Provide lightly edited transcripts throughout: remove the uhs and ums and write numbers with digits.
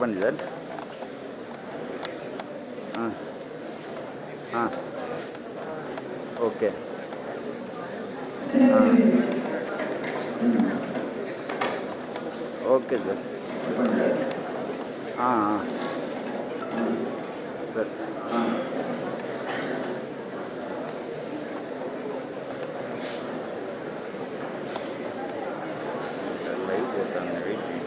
చెప్పండి sir. Okay. Okay sir. Sir live పోతాను. Wait చేయండి.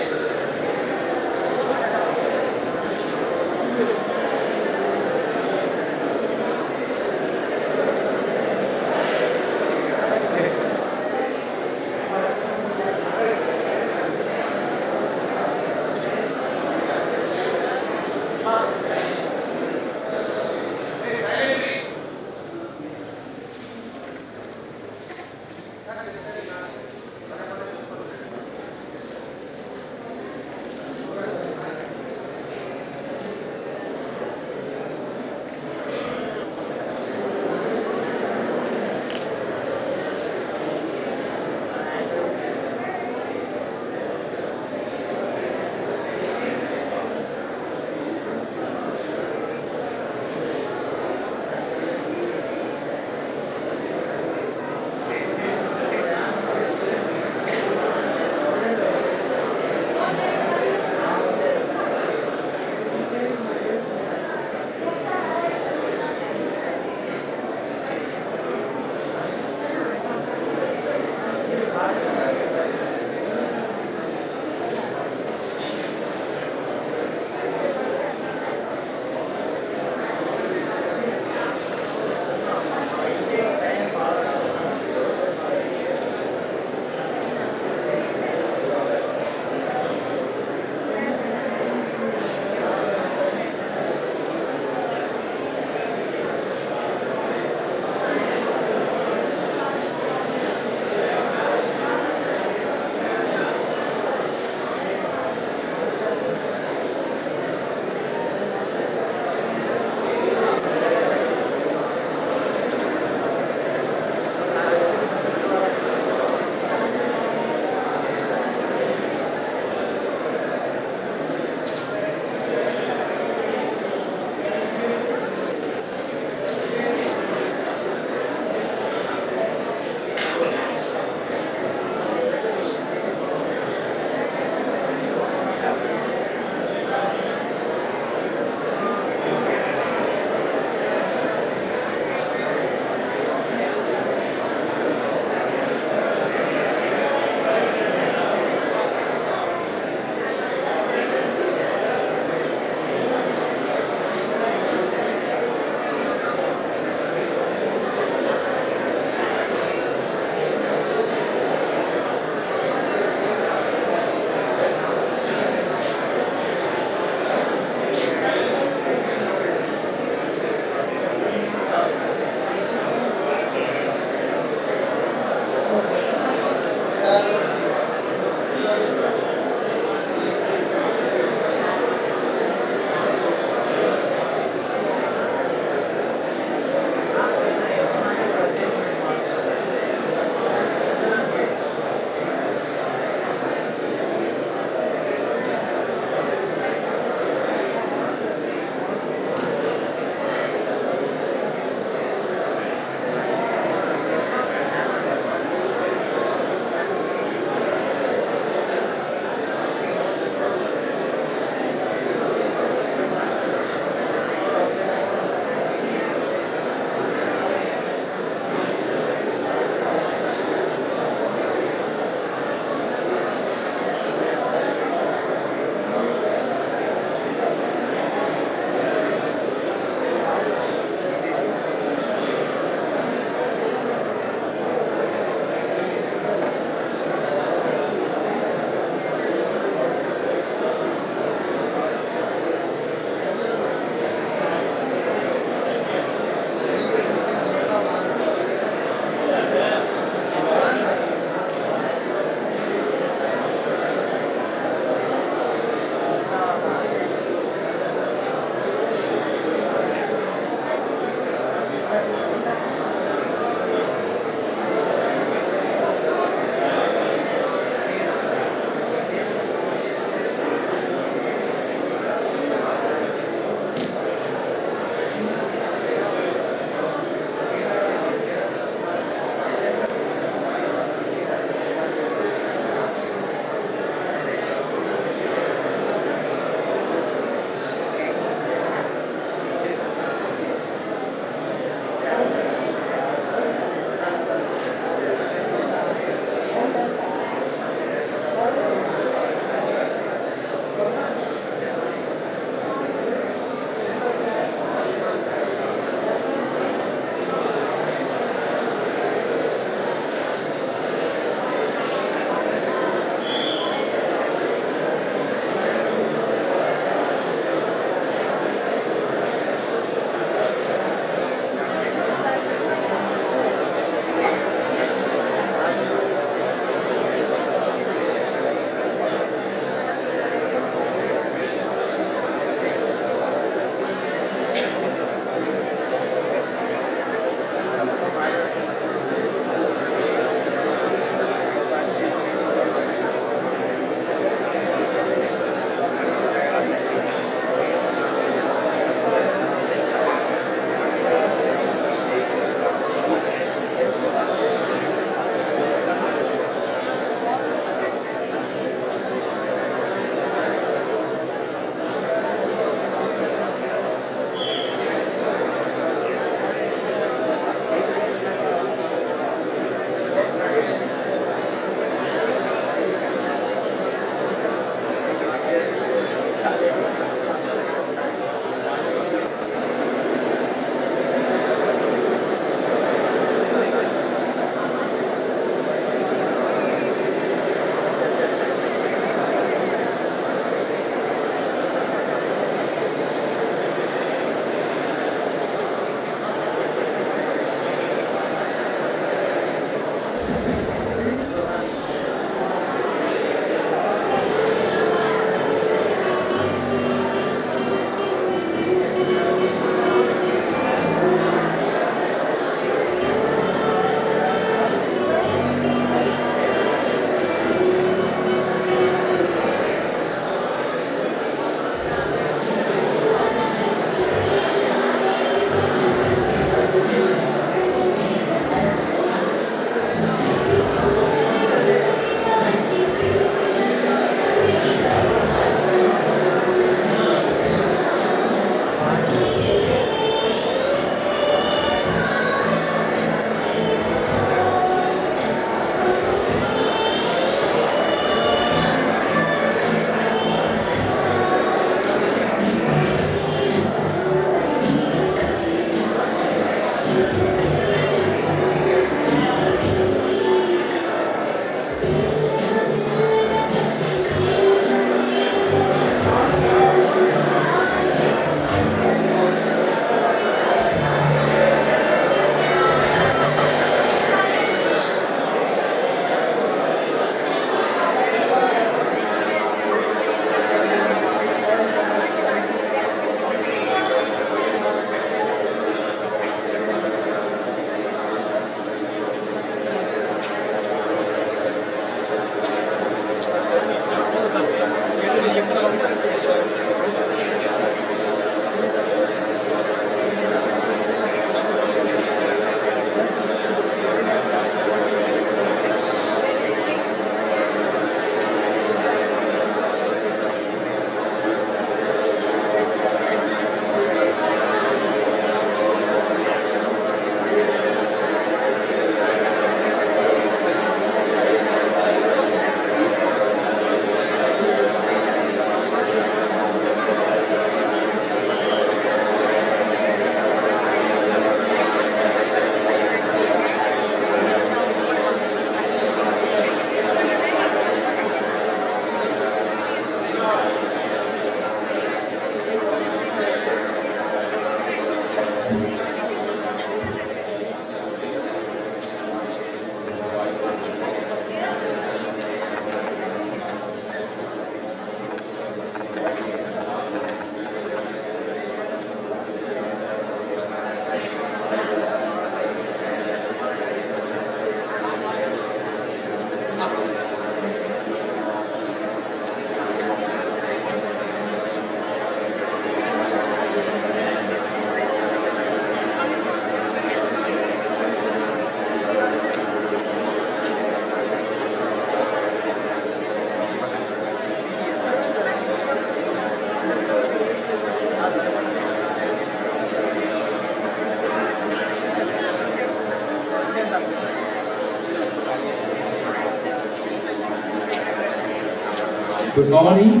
Good morning.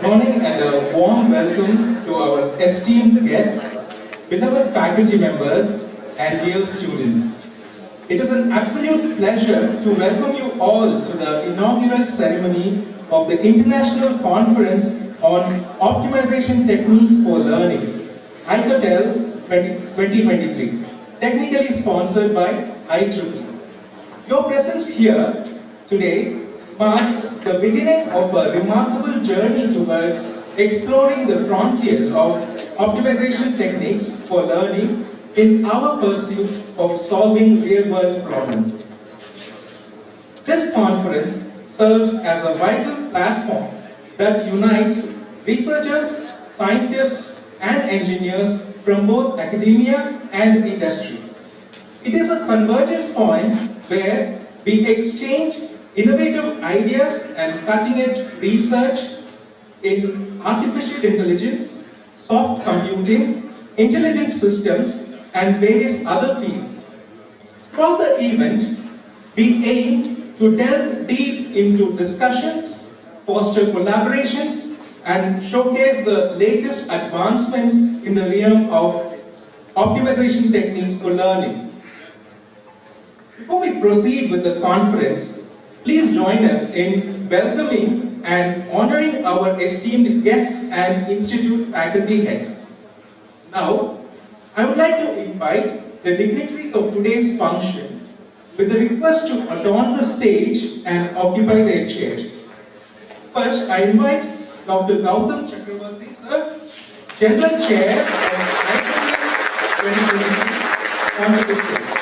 Morning and a warm welcome to our esteemed guests, beloved faculty members and dear students. It is an absolute pleasure to welcome you all to the inaugural ceremony of the International Conference on Optimization Techniques for Learning, ICOTL 2023, technically sponsored by IEEE. Your presence here today marks the beginning of a remarkable journey towards exploring the frontier of optimization techniques for learning in our pursuit of solving real-world problems. This conference serves as a vital platform that unites researchers, scientists, and engineers from both academia and industry. It is a convergence point where we exchange innovative ideas and cutting-edge research in artificial intelligence, soft computing, intelligent systems, and various other fields. Throughout the event, we aim to delve deep into discussions, foster collaborations, and showcase the latest advancements in the realm of optimization techniques for learning. Before we proceed with the conference, please join us in welcoming and honoring our esteemed guests and institute faculty heads. Now, I would like to invite the dignitaries of today's function with the request to adorn the stage and occupy their chairs. First, I invite Dr. Gautam Chakravarti, sir, General Chair of ICOTL 2023, onto the stage.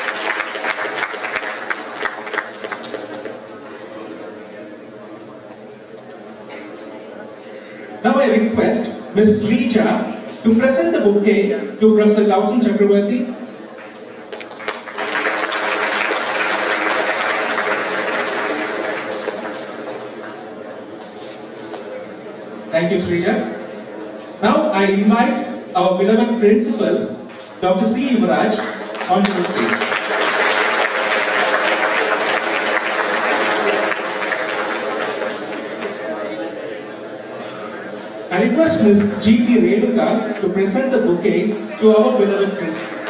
Now I request Ms. Srija to present the bouquet to Professor Gautam Chakravarti. Thank you, Srija. Now I invite our beloved principal, Dr. C. Yuvraj, onto the stage. I request Ms. G.P. Renuka to present the bouquet to our beloved principal.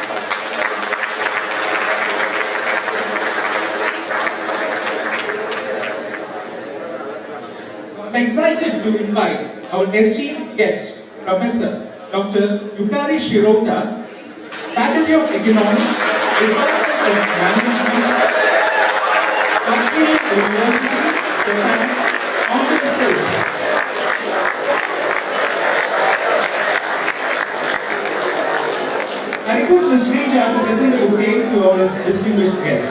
excited to invite our esteemed guest, Professor Dr. Yukari Shirota, Faculty of Economics, Department of Management, Australian University, Japan, on the stage. I request Ms. Srija to present the bouquet to our distinguished guest.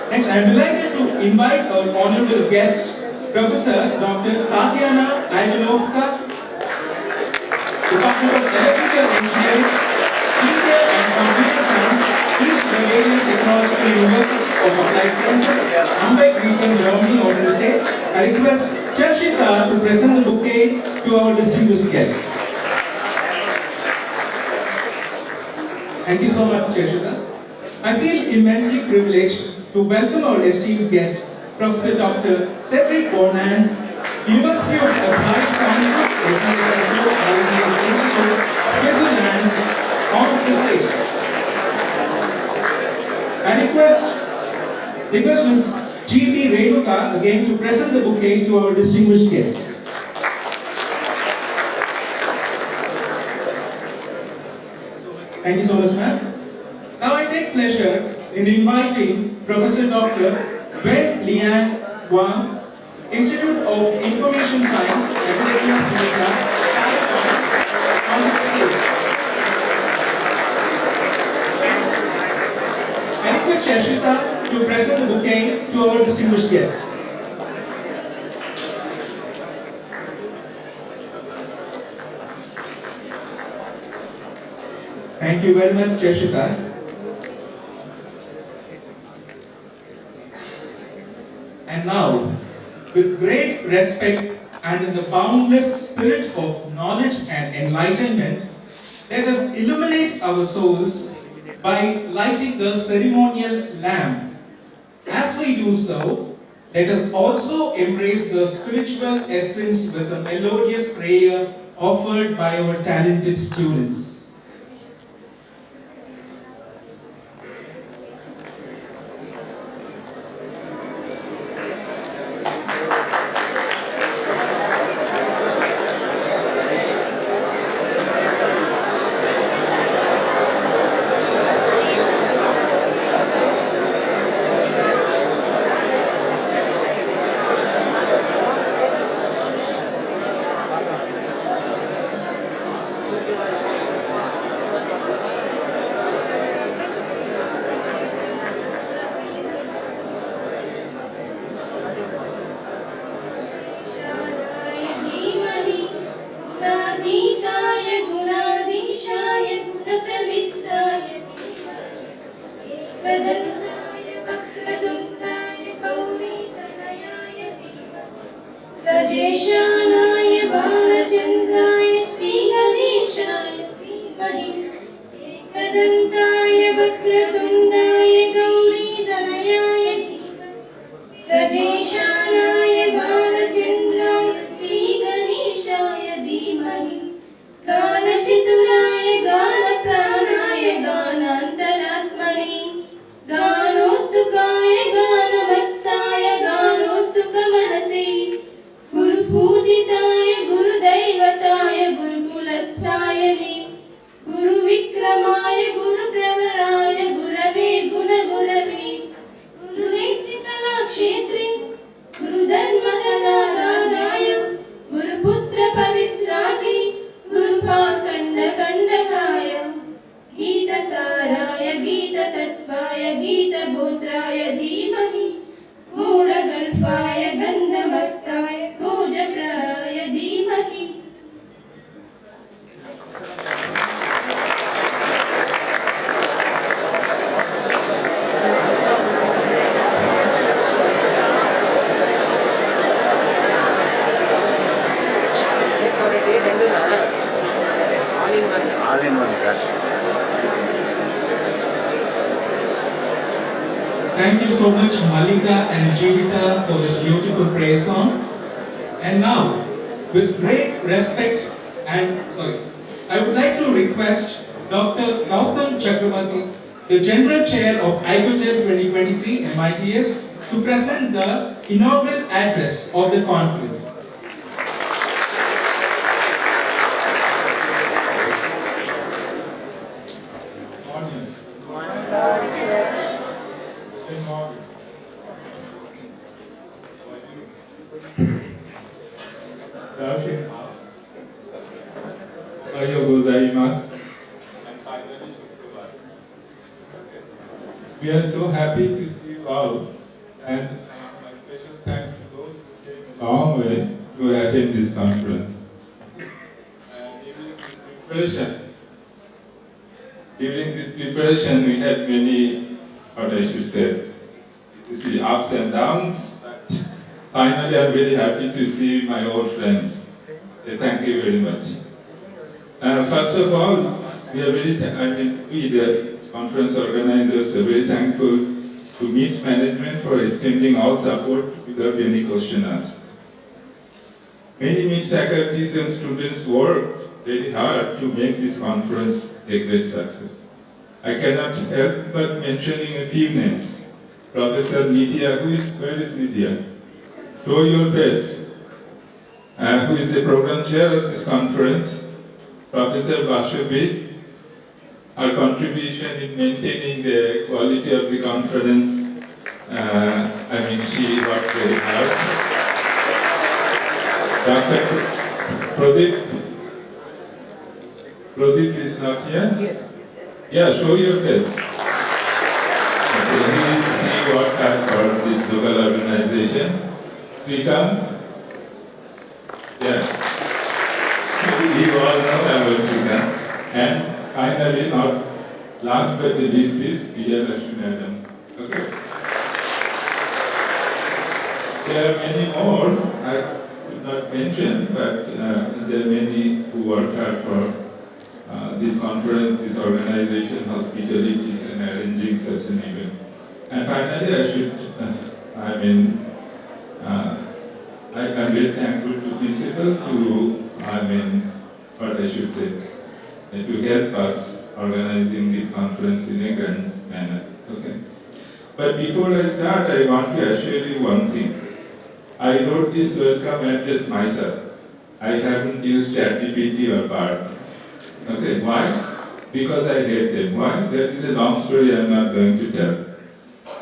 Next, I am delighted to invite our honorable guest, Professor Dr. Tatiana Ivanovska, Department of Electrical Engineering, Media and Computer Science, East Bavarian Technological University of Applied Sciences, Hamburg region, Germany, on the stage. I request Charshita to present the bouquet to our distinguished guest. Thank you so much, Charshita. I feel immensely privileged to welcome our esteemed guest, Professor Dr. Cedric Bornand, University of Applied Sciences, Institute, Switzerland, on the stage. I request Ms. G.B. Renuka again to present the bouquet to our distinguished guest. Thank you so much, ma'am. Now I take pleasure in inviting Professor Dr. Wen Lian Wang, Institute of Information Science, Academia Sinica, on the stage. I request Charshita to present the bouquet to our distinguished guest. Thank you very much, Charshita. And now, with great respect and in the boundless spirit of knowledge and enlightenment, let us illuminate our souls by lighting the ceremonial lamp. As we do so, let us also embrace the spiritual essence with a melodious prayer offered by our talented students. Thank you so much, Malika and Jivita, for this beautiful prayer song. And now, with great respect And I would like to request Dr. Gautam Chakrabarti, the General Chair of ICOTL 2023 MITS, to present the inaugural address of the conference. We are so happy to see you all, and my special thanks to those who came a long way to attend this conference. During this preparation, we had many, what I should say, ups and downs, but finally I'm very happy to see my old friends. Thank you very much. First of all, we are the conference organizers are very thankful to MITS management for extending all support without any question asked. Many MITS faculties and students worked very hard to make this conference a great success. I cannot help but mentioning a few names. Professor Nidya, where is Nidya? Show your face. Who is the program chair of this conference? Professor Bashabi. Her contribution in maintaining the quality of the conference, she worked very hard. Dr. Pradeep is not here? Yes. Yeah, show your face. Okay, he worked hard for this local organization. Srikant? Yeah. You all know about Srikant. And finally, not last but the least is Vijayalakshmi Madam. Okay. There are many more I could not mention, but there are many who worked hard for this conference, this organization, hospitalities, and arranging such an event. And finally, I'm very thankful to principal to help us organizing this conference in a grand manner. Okay. But before I start, I want to assure you one thing. I wrote this welcome address myself. I haven't used ChatGPT or Bard. Okay, why? Because I hate them. Why? That is a long story I'm not going to tell.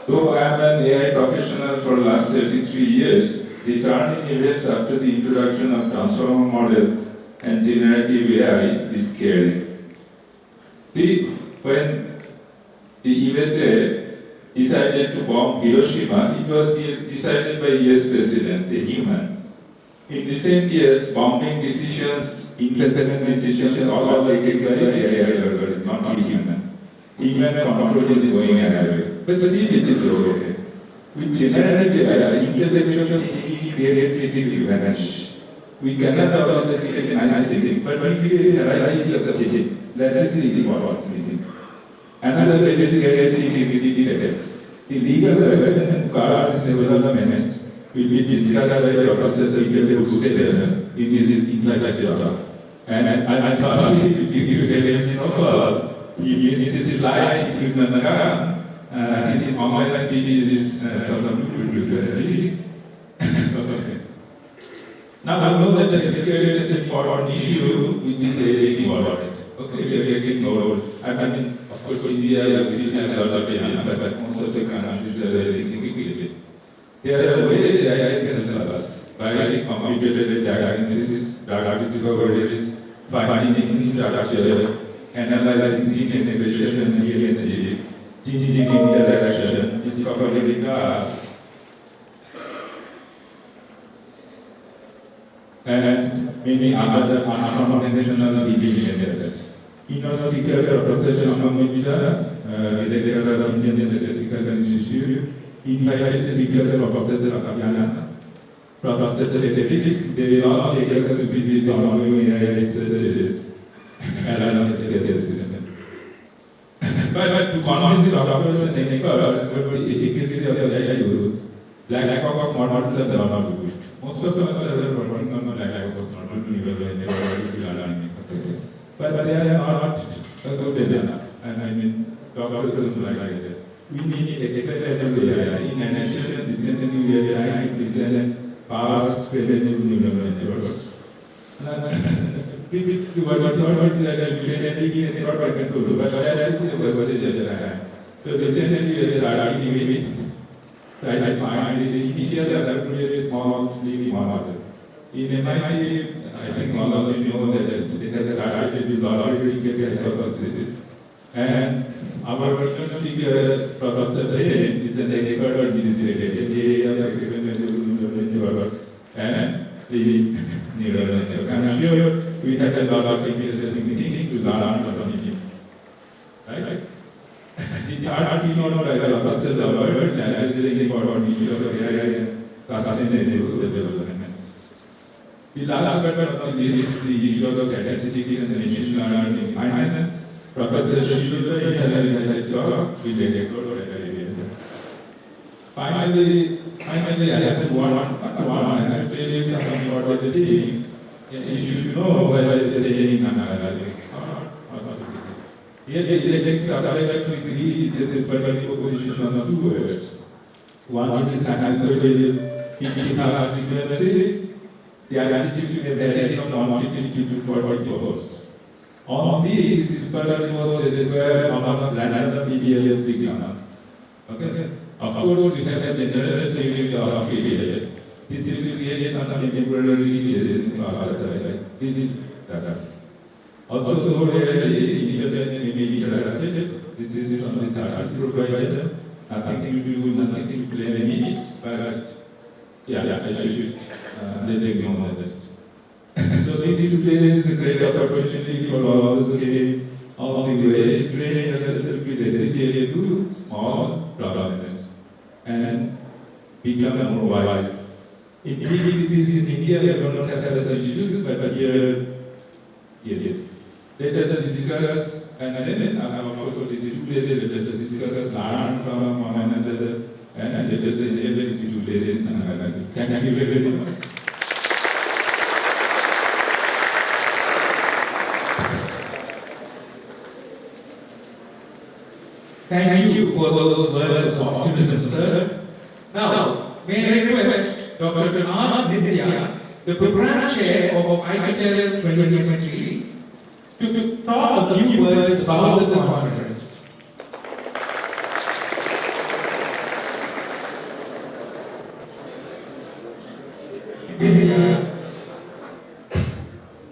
Though I am an AI professional for the last 33 years, the turning events after the introduction of transformer model and generative AI is scary. See, when the USA decided to bomb Hiroshima, it was decided by US President, a human. In recent years, bombing decisions, intelligence decisions, all are taken by AI algorithm, not human. Human control is going away. But still it is okay. With generative AI, intellectual thinking, creativity vanish. We cannot always say nice things, but we realize as a thinking. That is the important thing. Another way is creativity is the defense. The legal and guard development will be discussed by Professor Booksteller in his intellectual talk. And I'm sorry to give you the names of his slide, his online speech is from Literary. Okay. Now I know that the literature is an important issue with this area important. Okay, we are getting old. Of course, India has a lot of AI, but most of the countries are thinking quickly. There are ways AI can help us by computer diagnosis, data discoveries, finding structure, analyzing gene expression and DNA, gene interaction, discovering and many other unorganizational division methods. Speaker Professor Shamamitra, Director of Indian Statistical Institute, invited Speaker Professor Kapiana, Professor Cedric, they will all take us to visit on ongoing AI researches and analytical system. But to convince doctors and experts about the efficacy of AI tools, lack of models are not good. Most of us are working on lack of models, they are not good enough. And I mean, doctors like that. We need extended AI. In addition, this is a new AI, it is a fast spreading neural networks. What is that? So recently we started with I find initially I created small 3D model. In MIT, I think all of you know that they have started with logarithmic hypothesis. And our first speaker, Professor Hayden, is an expert in this area of experimental neural network and the neural network. I'm sure we have a lot of interesting things to learn from him. Right? The third keynote by Professor Albert analyzing the important issue of AI and sustainable development. The last but not least is the issue of statistics and machine learning in finance. Professor Shishudha in another talk will explore that area. Finally, I have one. I have to tell you something about the things you should know while studying Madanapalle. Here the text subject with is especially position on two words. One is answered frequency, the attitude to the variety from 150 to 40 posts. On this, is especially was a square of random PBL signal. Okay? Of course, we have the general training of PBL. This is to create some temporary changes in our society. This is that's. Also, the internet may be interrupted. This is from the service provider. Nothing to do, nothing to play any miss, but yeah, I should let them know that. So this is a great opportunity for all those who came along the way to train yourself to be necessary to small problems and become more wise. In big cities in India, we don't have such issues, but here, yes. Let us discuss, and then, of course, this is places, let us discuss, learn from one another, and let us enable these places and another. Thank you very much. Thank you for those words of optimism, sir. Now, may I request Dr. R. Nithya, the program chair of ICOTL 2023, to talk a few words about the conference.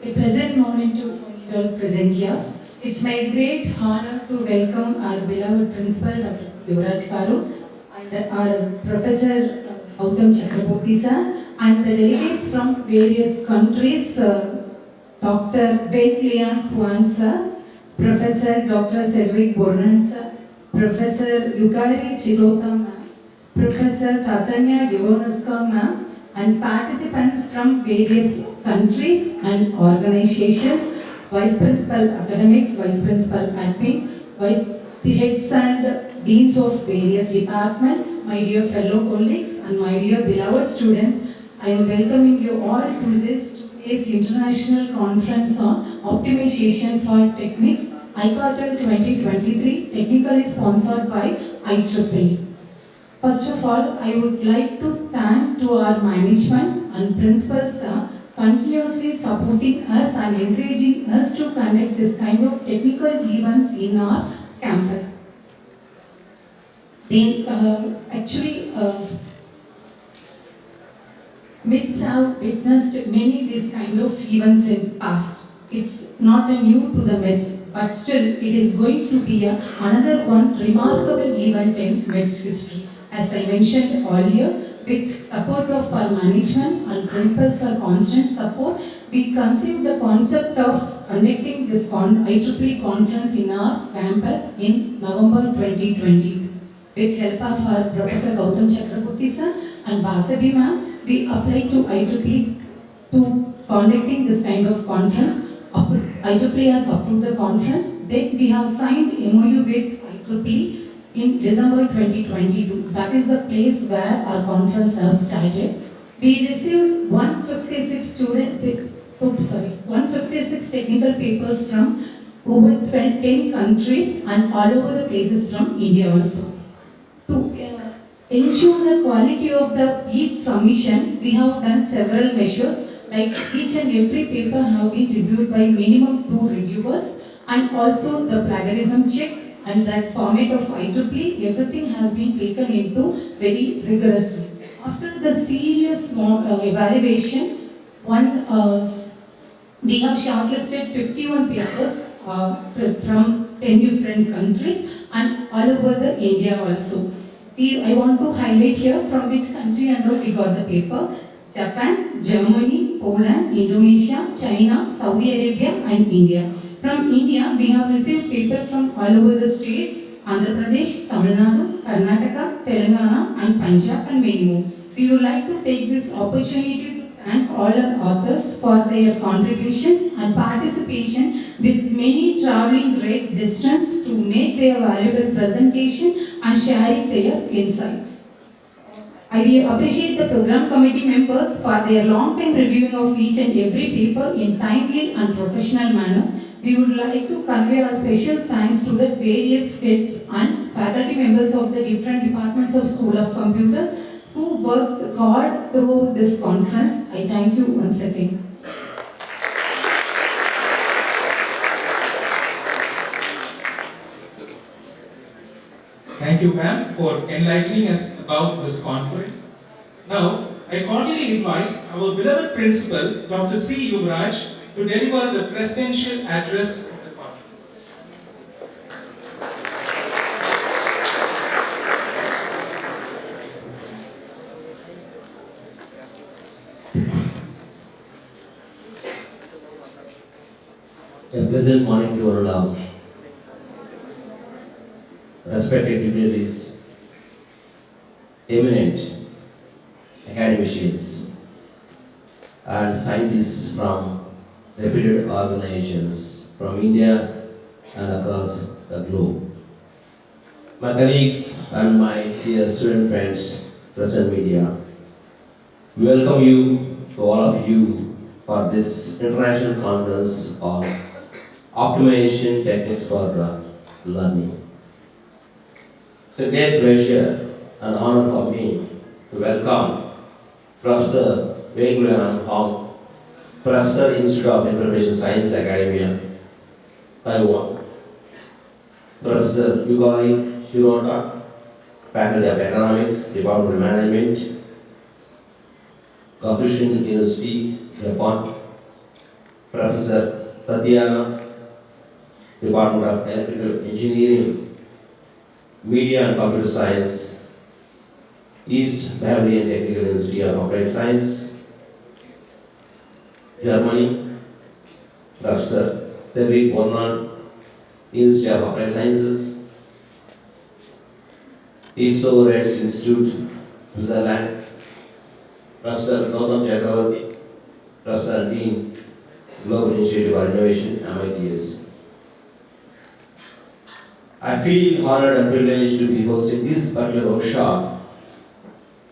A pleasant morning to all present here. It's my great honor to welcome our beloved principal, Dr. Yuvraj Karu, and our Professor Gautam Chakraborty sir, and the delegates from various countries, Dr. Wen Liang Huan sir, Professor Dr. Cedric Bornan sir, Professor Yukari Shirota ma'am, Professor Tatanya Yonoska ma'am, and participants from various countries and organizations, Vice Principal Academics, Vice Principal Admin, the heads and deans of various departments, my dear fellow colleagues and my dear beloved students, I am welcoming you all to this International Conference on Optimization for Techniques, ICOTL 2023, technically sponsored by IEEE. First of all, I would like to thank to our management and principals continuously supporting us and encouraging us to conduct this kind of technical events in our campus. Then, MITs have witnessed many these kind of events in past. It's not a new to the MITs, but still it is going to be another one remarkable event in MITs history. As I mentioned earlier, with support of our management and principals' constant support, we conceived the concept of conducting this IEEE conference in our campus in November 2020. With help of our Professor Gautam Chakraborty sir and Vasavi ma'am, we applied to IEEE to conducting this kind of conference. IEEE has approved the conference. Then we have signed MOU with IEEE in December 2022. That is the place where our conference has started. We received 156 technical papers from over 10 countries and all over the places from India also. To ensure the quality of the each submission, we have done several measures, like each and every paper have been reviewed by minimum 2 reviewers, and also the plagiarism check and that format of IEEE, everything has been taken into very rigorously. After the serious evaluation, we have shortlisted 51 papers from 10 different countries and all over the India also. I want to highlight here from which country and all we got the paper. Japan, Germany, Poland, Indonesia, China, Saudi Arabia and India. From India, we have received paper from all over the states, Andhra Pradesh, Tamil Nadu, Karnataka, Telangana and Punjab and many more. We would like to take this opportunity to thank all our authors for their contributions and participation with many traveling great distance to make their valuable presentation and sharing their insights. I will appreciate the program committee members for their long time reviewing of each and every paper in timely and professional manner. We would like to convey our special thanks to the various heads and faculty members of the different departments of School of Computers who worked hard through this conference. I thank you once again. Thank you, ma'am, for enlightening us about this conference. Now, I cordially invite our beloved principal, Dr. C. Yuvraj, to deliver the presidential address of the conference. A pleasant morning to all our respected dignitaries, eminent academicians, and scientists from reputed organizations from India and across the globe. My colleagues and my dear student friends, present media, we welcome you to all of you for this international conference on optimization techniques for learning. It's a great pleasure and honor for me to welcome Professor Wei Guliang Hong, Professor, Institute of Information Science Academia, Taiwan, Professor Yugari Shirota, Faculty of Economics, Department of Management, Gakushin University, Japan, Professor Tatiana, Department of Electrical Engineering, Media and Computer Science, East Bavarian Technical Institute of Applied Science, Germany, Professor Cedric Bornand, Institute of Applied Sciences, ISO Reds Institute, Switzerland, Professor Gautam Chakravarti, Professor Dean, Global Initiative for Innovation, MITS. I feel honored and privileged to be hosting this particular workshop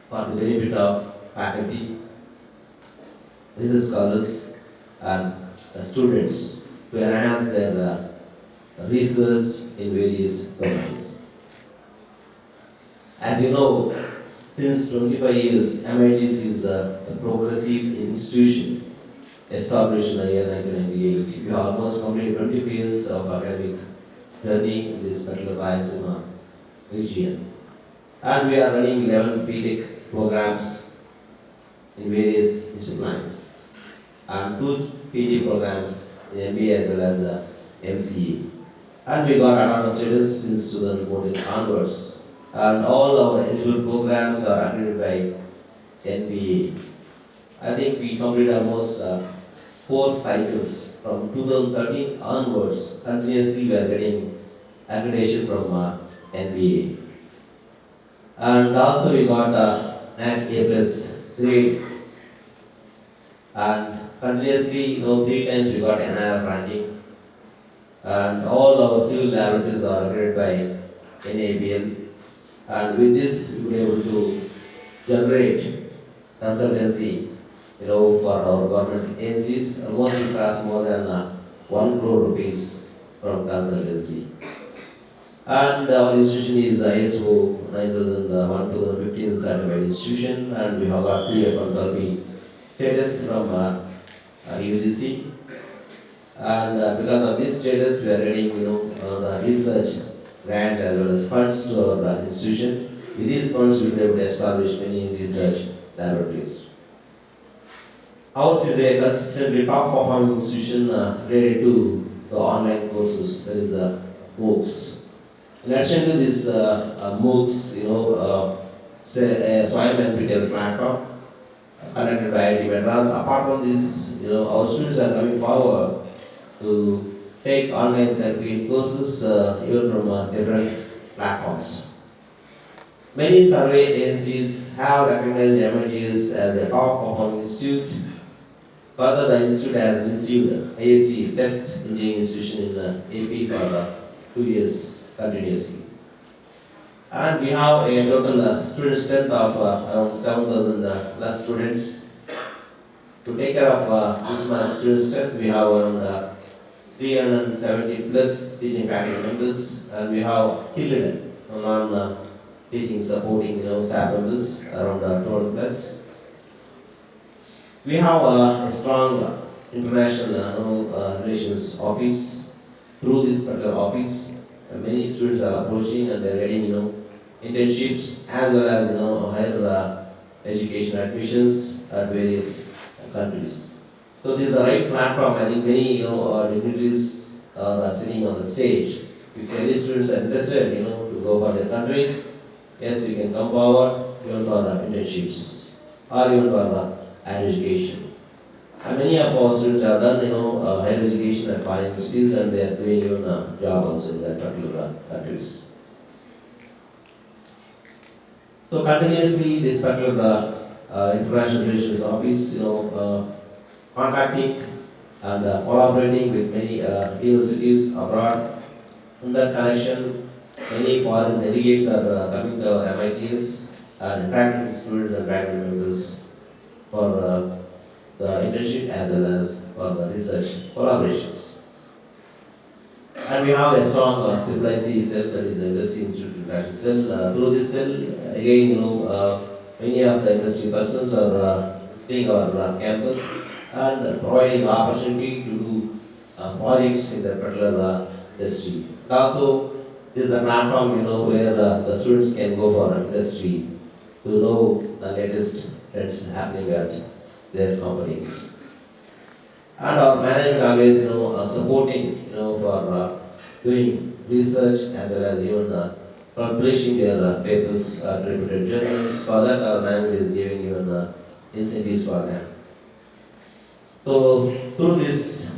for the benefit of faculty, research scholars, and students to enhance their research in various domains. As you know, since 25 years, MITs is a progressive institution established in the year 1998. We have almost completed 25 years of academic journey in this particular Rayalaseema region. And we are running 11 BTech programs in various disciplines and 2 PG programs in MBA as well as MCA. And we got autonomous status since 2014 onwards. And all our eligible programs are accredited by NBA. I think we completed almost 4 cycles from 2013 onwards. Continuously we are getting accreditation from NBA. And also we got NAC A+ grade. And continuously, 3 times we got NIR ranking. And all our civil laboratories are accredited by NABL. And with this, we were able to generate consultancy, for our government agencies. Almost it costs more than 1 crore rupees from consultancy. And our institution is ISO 9001-2015 certified institution, and we have got PF1 status from UGC. And because of this status, we are getting the research grants as well as funds to our institution. With these funds, we will be able to establish many research laboratories. Ours is a consistently top performing institution related to the online courses, that is the MOOCs. In addition to this MOOCs, say a SWIME and retail platform conducted by IIT Madras. Apart from this, our students are coming forward to take online certificate courses even from different platforms. Many survey agencies have recognized MITS as a top performing institute. Further, the institute has received ASC Test Engineering Institution in AP for 2 years continuously. And we have a total student strength of around 7,000 plus students. To take care of this much student strength, we have around 370 plus teaching faculty members, and we have skilled non-teaching supporting staff members around 12 plus. We have a strong international relations office. Through this particular office, many students are approaching and they are getting internships as well as higher education admissions at various countries. So this is the right platform. I think many dignitaries are sitting on the stage. If any students are interested to go for their countries, yes, you can come forward even for the internships or even for higher education. And many of our students have done higher education at foreign institutes, and they are doing even a job also in that particular countries. So continuously this particular international relations office contacting and collaborating with many universities abroad. In that connection, many foreign delegates are coming to our MITs and interacting with students and faculty members for the internship as well as for the research collaborations. And we have a strong IIIC cell, that is the Industry Institute International Cell. Through this cell, again, many of the industry persons are staying our campus and providing opportunity to do projects in the particular industry. Also, this is a platform, where the students can go for industry to know the latest trends happening at their companies. And our management always, supporting, for doing research as well as even publishing their papers at reputed journals. For that, our management is giving even incentives for them. So through this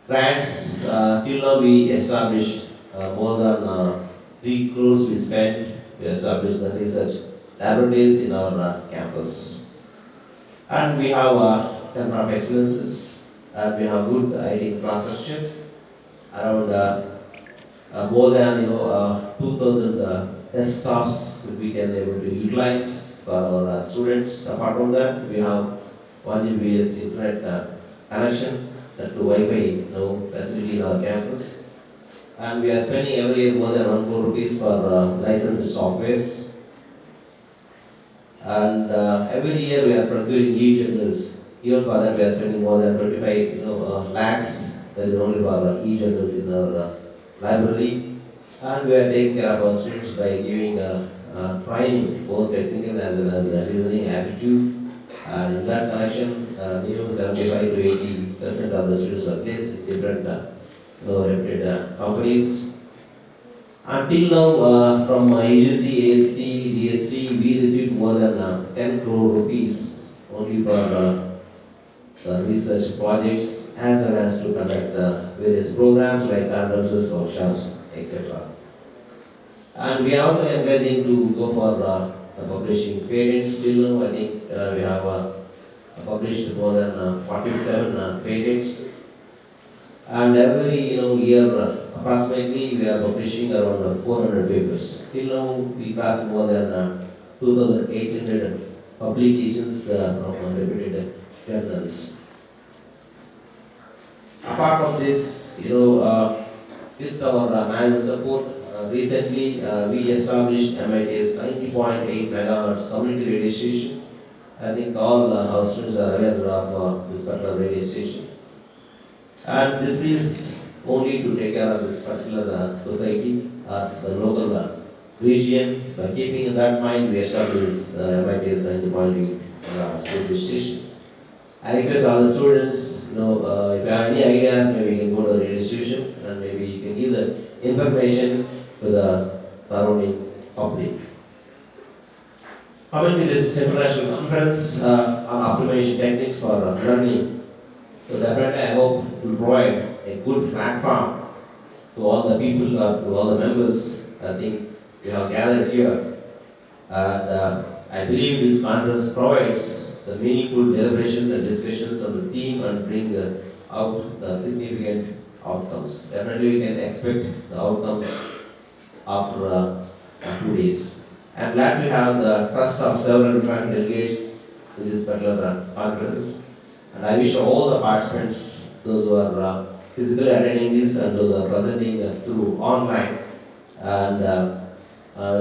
grants, till now we established more than 3 crores we spent to establish the research laboratories in our campus. And we have a center of excellences, and we have good IT infrastructure, around more than 2,000 desktops that we can able to utilize for our students. Apart from that, we have 1 Gbps internet connection, that to Wi-Fi facility in our campus. And we are spending every year more than 1 crore rupees for licensed softwares. And every year we are procuring e-journals. Even for that, we are spending more than 25 lakhs. That is only for e-journals in our library. And we are taking care of our students by giving training, both technical as well as reasoning aptitude. And in that connection, minimum 75 to 80% of the students are placed in different reputed companies. Until now, from agency, AST, DST, we received more than 10 crore rupees only for research projects as well as to conduct various programs like conferences, workshops, etc. And we are also encouraging to go for publishing patents. Till now, I think we have published more than 47 patents. And every year, approximately, we are publishing around 400 papers. Till now, we passed more than 2,800 publications from reputed journals. Apart from this, With our manual support, recently we established MIT's 90.8 megahertz community radio station. I think all our students are aware of this particular radio station. And this is only to take care of this particular society, the local region. By keeping in that mind, we established MIT's 90.8 radio station. I request all the students, if you have any ideas, maybe you can go to the radio station and maybe you can give the information to the surrounding public. Coming to this international conference on optimization techniques for learning, so definitely I hope it will provide a good platform to all the people, to all the members. I think we have gathered here, and I believe this conference provides the meaningful deliberations and discussions on the theme and bring out the significant outcomes. Definitely we can expect the outcomes after 2 days. I am glad to have the trust of several delegates to this particular conference, and I wish all the participants, those who are physically attending this and those who are presenting through online, and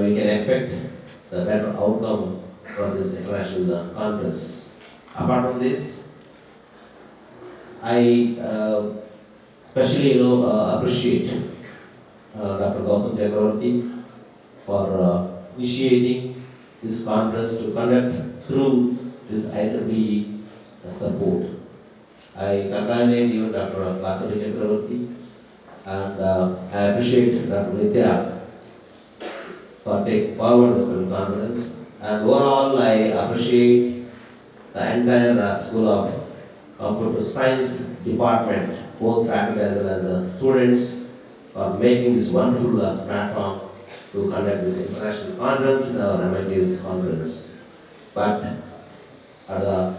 we can expect the better outcome from this international conference. Apart from this, I especially appreciate Dr. Gautam Chakravarti for initiating this conference to conduct through this IEEE support. I congratulate you, Dr. Vasavi Chakravarti, and I appreciate Dr. Nitya for taking forward this conference. And overall, I appreciate the entire School of Computer Science department, both faculty as well as the students, for making this wonderful platform to conduct this international conference, our MIT's conference. But at the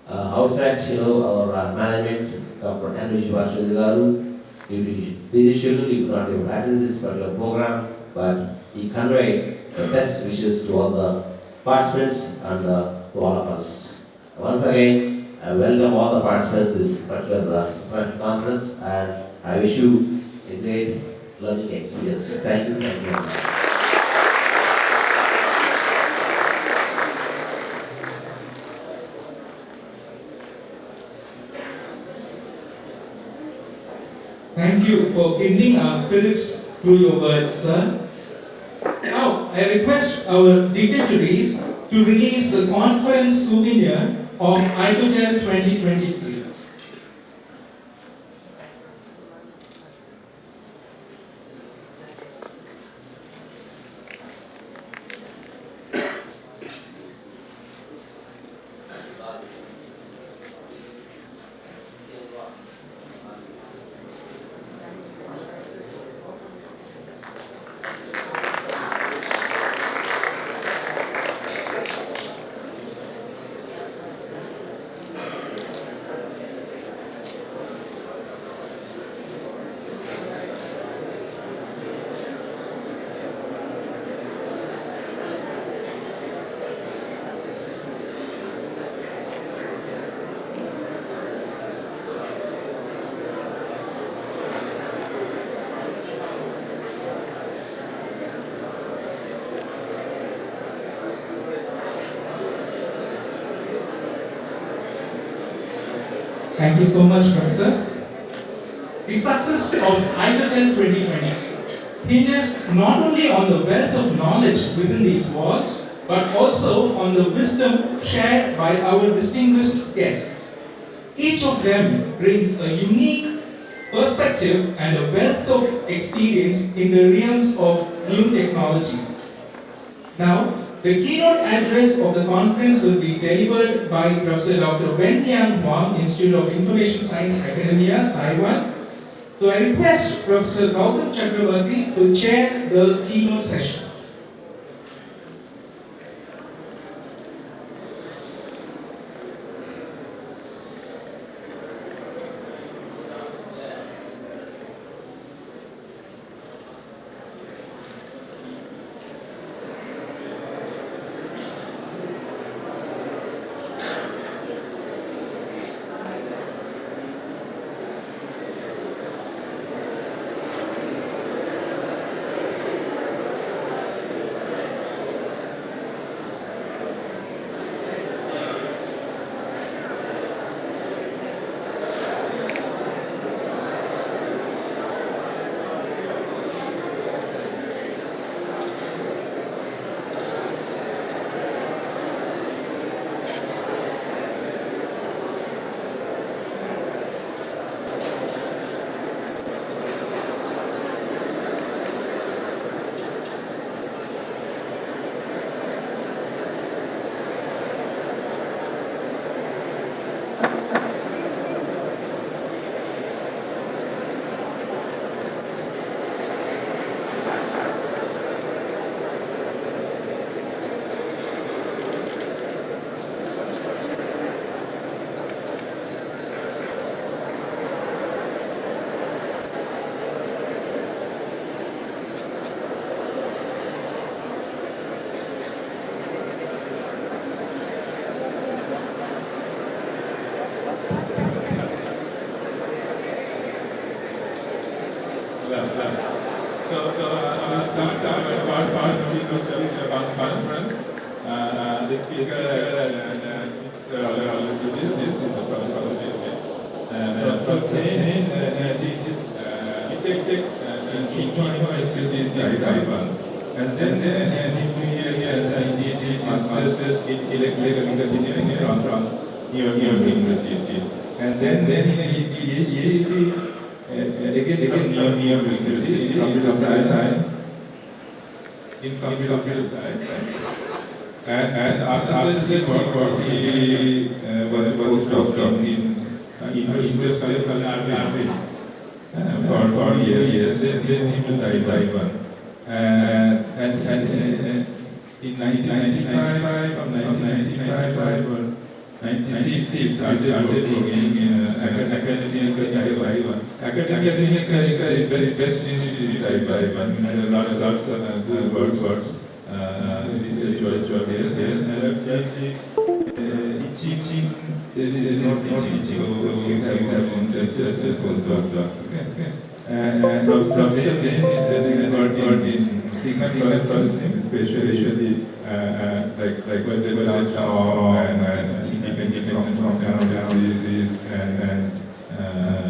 outside, our management, Dr. Henry Shivashwari Garu, due to busy schedule, he could not be able to attend this particular program, but he conveyed the best wishes to all the participants and to all of us. Once again, I welcome all the participants to this particular conference, and I wish you a great learning experience. Thank you. Thank you. Thank you for kindling our spirits through your words, sir. Now, I request our dignitaries to release the conference souvenir of ICOTL 2023. Thank you so much, professors. The success of ICOTL 2020 hinges not only on the wealth of knowledge within these walls, but also on the wisdom shared by our distinguished guests. Each of them brings a unique perspective and a wealth of experience in the realms of new technologies. Now, the keynote address of the conference will be delivered by Professor Dr. Wen Liang Huang, Institute of Information Science Academia, Taiwan. So I request Professor Gautam Chakravarti to chair the keynote session. conference. The speaker this is a from saying this is in Taiwan. And then he did masters in electrical engineering from New York University. And then he did PhD again from New York University in computer science. In computer science. And after that, he was postdoc in University of Madanapalle for years. Then he moved to Taiwan. And in 1995 or 1995 or 96, I started working in academia in Taiwan. Academia is the best institute in Taiwan. There are lots of good works. Research were there. Teaching, there is no teaching, so you have concepts postdocs. And from there, is an expert in signal processing, especially like what they were and independent from analysis and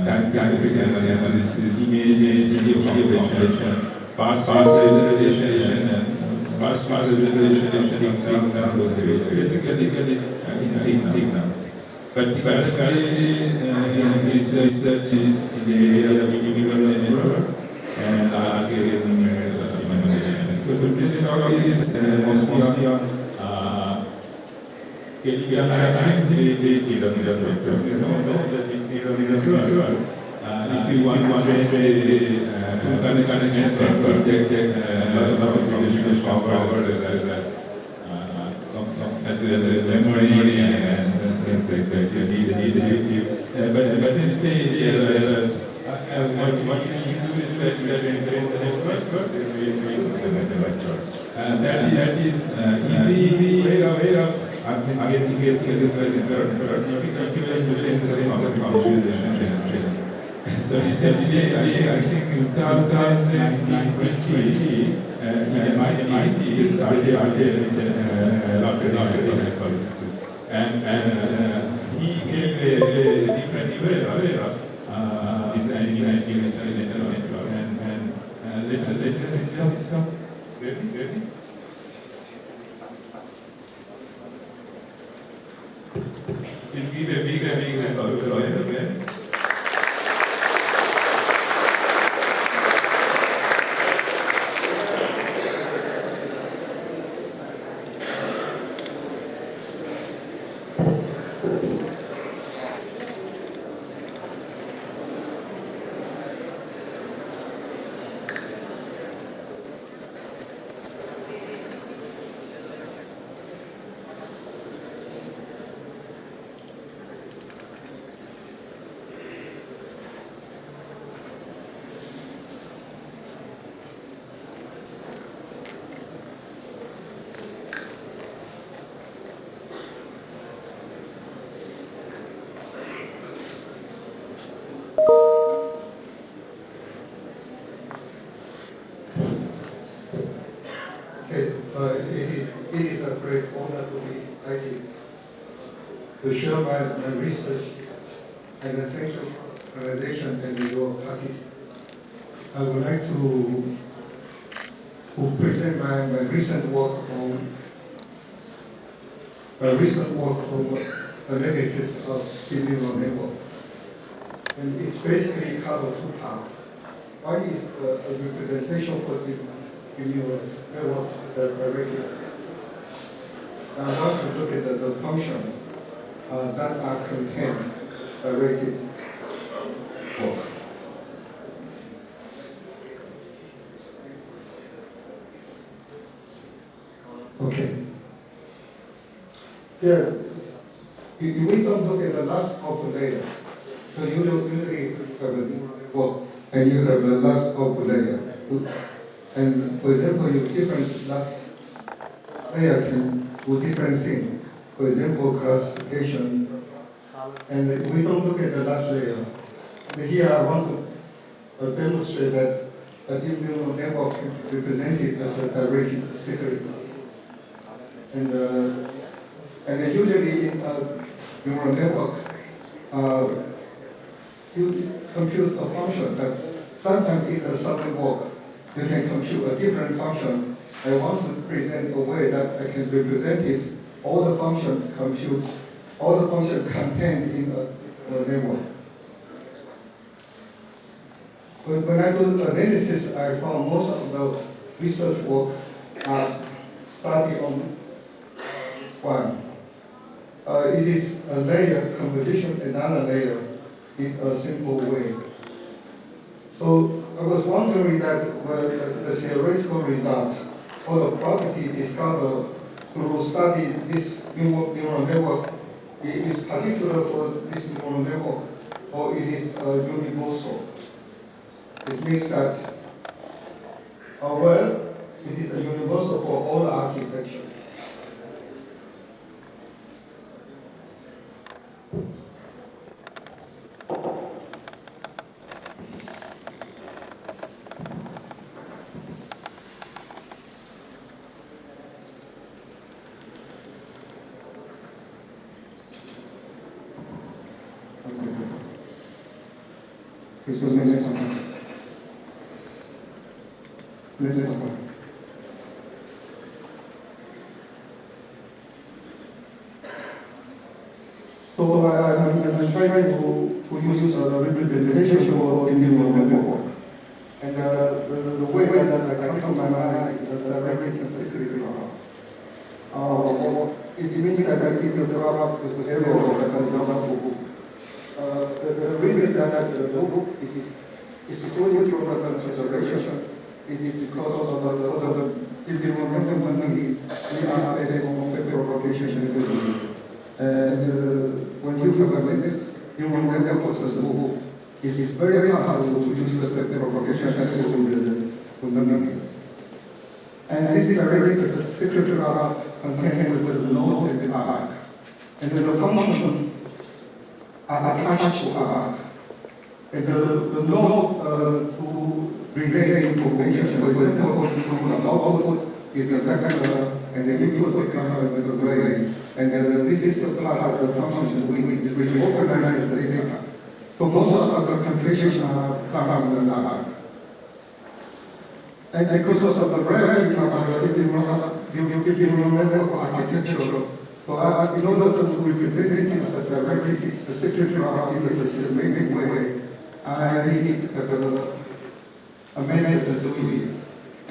time analysis, video computation, fast resolution, and smart resolution of signals and those basically in signals. But particularly his research is in the area of universal network and large-scale implementation. So this talk is mostly on Telegram lines, if you want to train full connection projects, computational power as well as memory and things like that. But since what you do is that you create the network, that is easy way of getting this if you like the sense of computation. So essentially, I think in 2020, MIT started with lockdown hypothesis, and he gave a different way of designing network. And let us stop. Ready? Please give a big applause again. It is a great honor to be invited to share my research and the central organization and your participation. I would like to present my recent work on analysis of neural network. And it's basically covered two parts. One is a representation for the neural network derivatives. I want to look at the function that are contained derivative work. Okay. Here, we don't look at the last output layer. So you usually have a work and you have the last output layer. And for example, your different last layer can do different things. For example, classification. And we don't look at the last layer. And here I want to demonstrate that a deep neural network can be represented as a derivative security. And then usually in neural network, you compute a function that sometimes in a certain work, you can compute a different function. I want to present a way that I can represent it, all the function compute, all the function contained in a network. But when I do analysis, I found most of the research work study on one. It is a layer competition, another layer in a simple way. So I was wondering that the theoretical result or the property discovered through study this neural network is particular for this neural network, or it is universal. This means that, well, it is a universal for all architecture. This was mentioned something. Let's say something. So I'm trying to use a representation for individual network. And the way that I come to my mind is that directly specific it means that it is a product with the area of the book. The reason that the book is so neutral for consideration is because of the implementation we are based on paper propagation. And when you have a neural network as a book, it is very hard to use the paper propagation to the memory. And this is directly a structure contained with the node and the arc. And the function are attached to arc. And the node to relay information, for example, from the output is the vector, and the input is the way. And this is the part of the function we organize the data. So most of the computation are done on the arc. And because of the gravity of the network architecture, so in order to represent it as directly specific in a systematic way, I need a method to do it.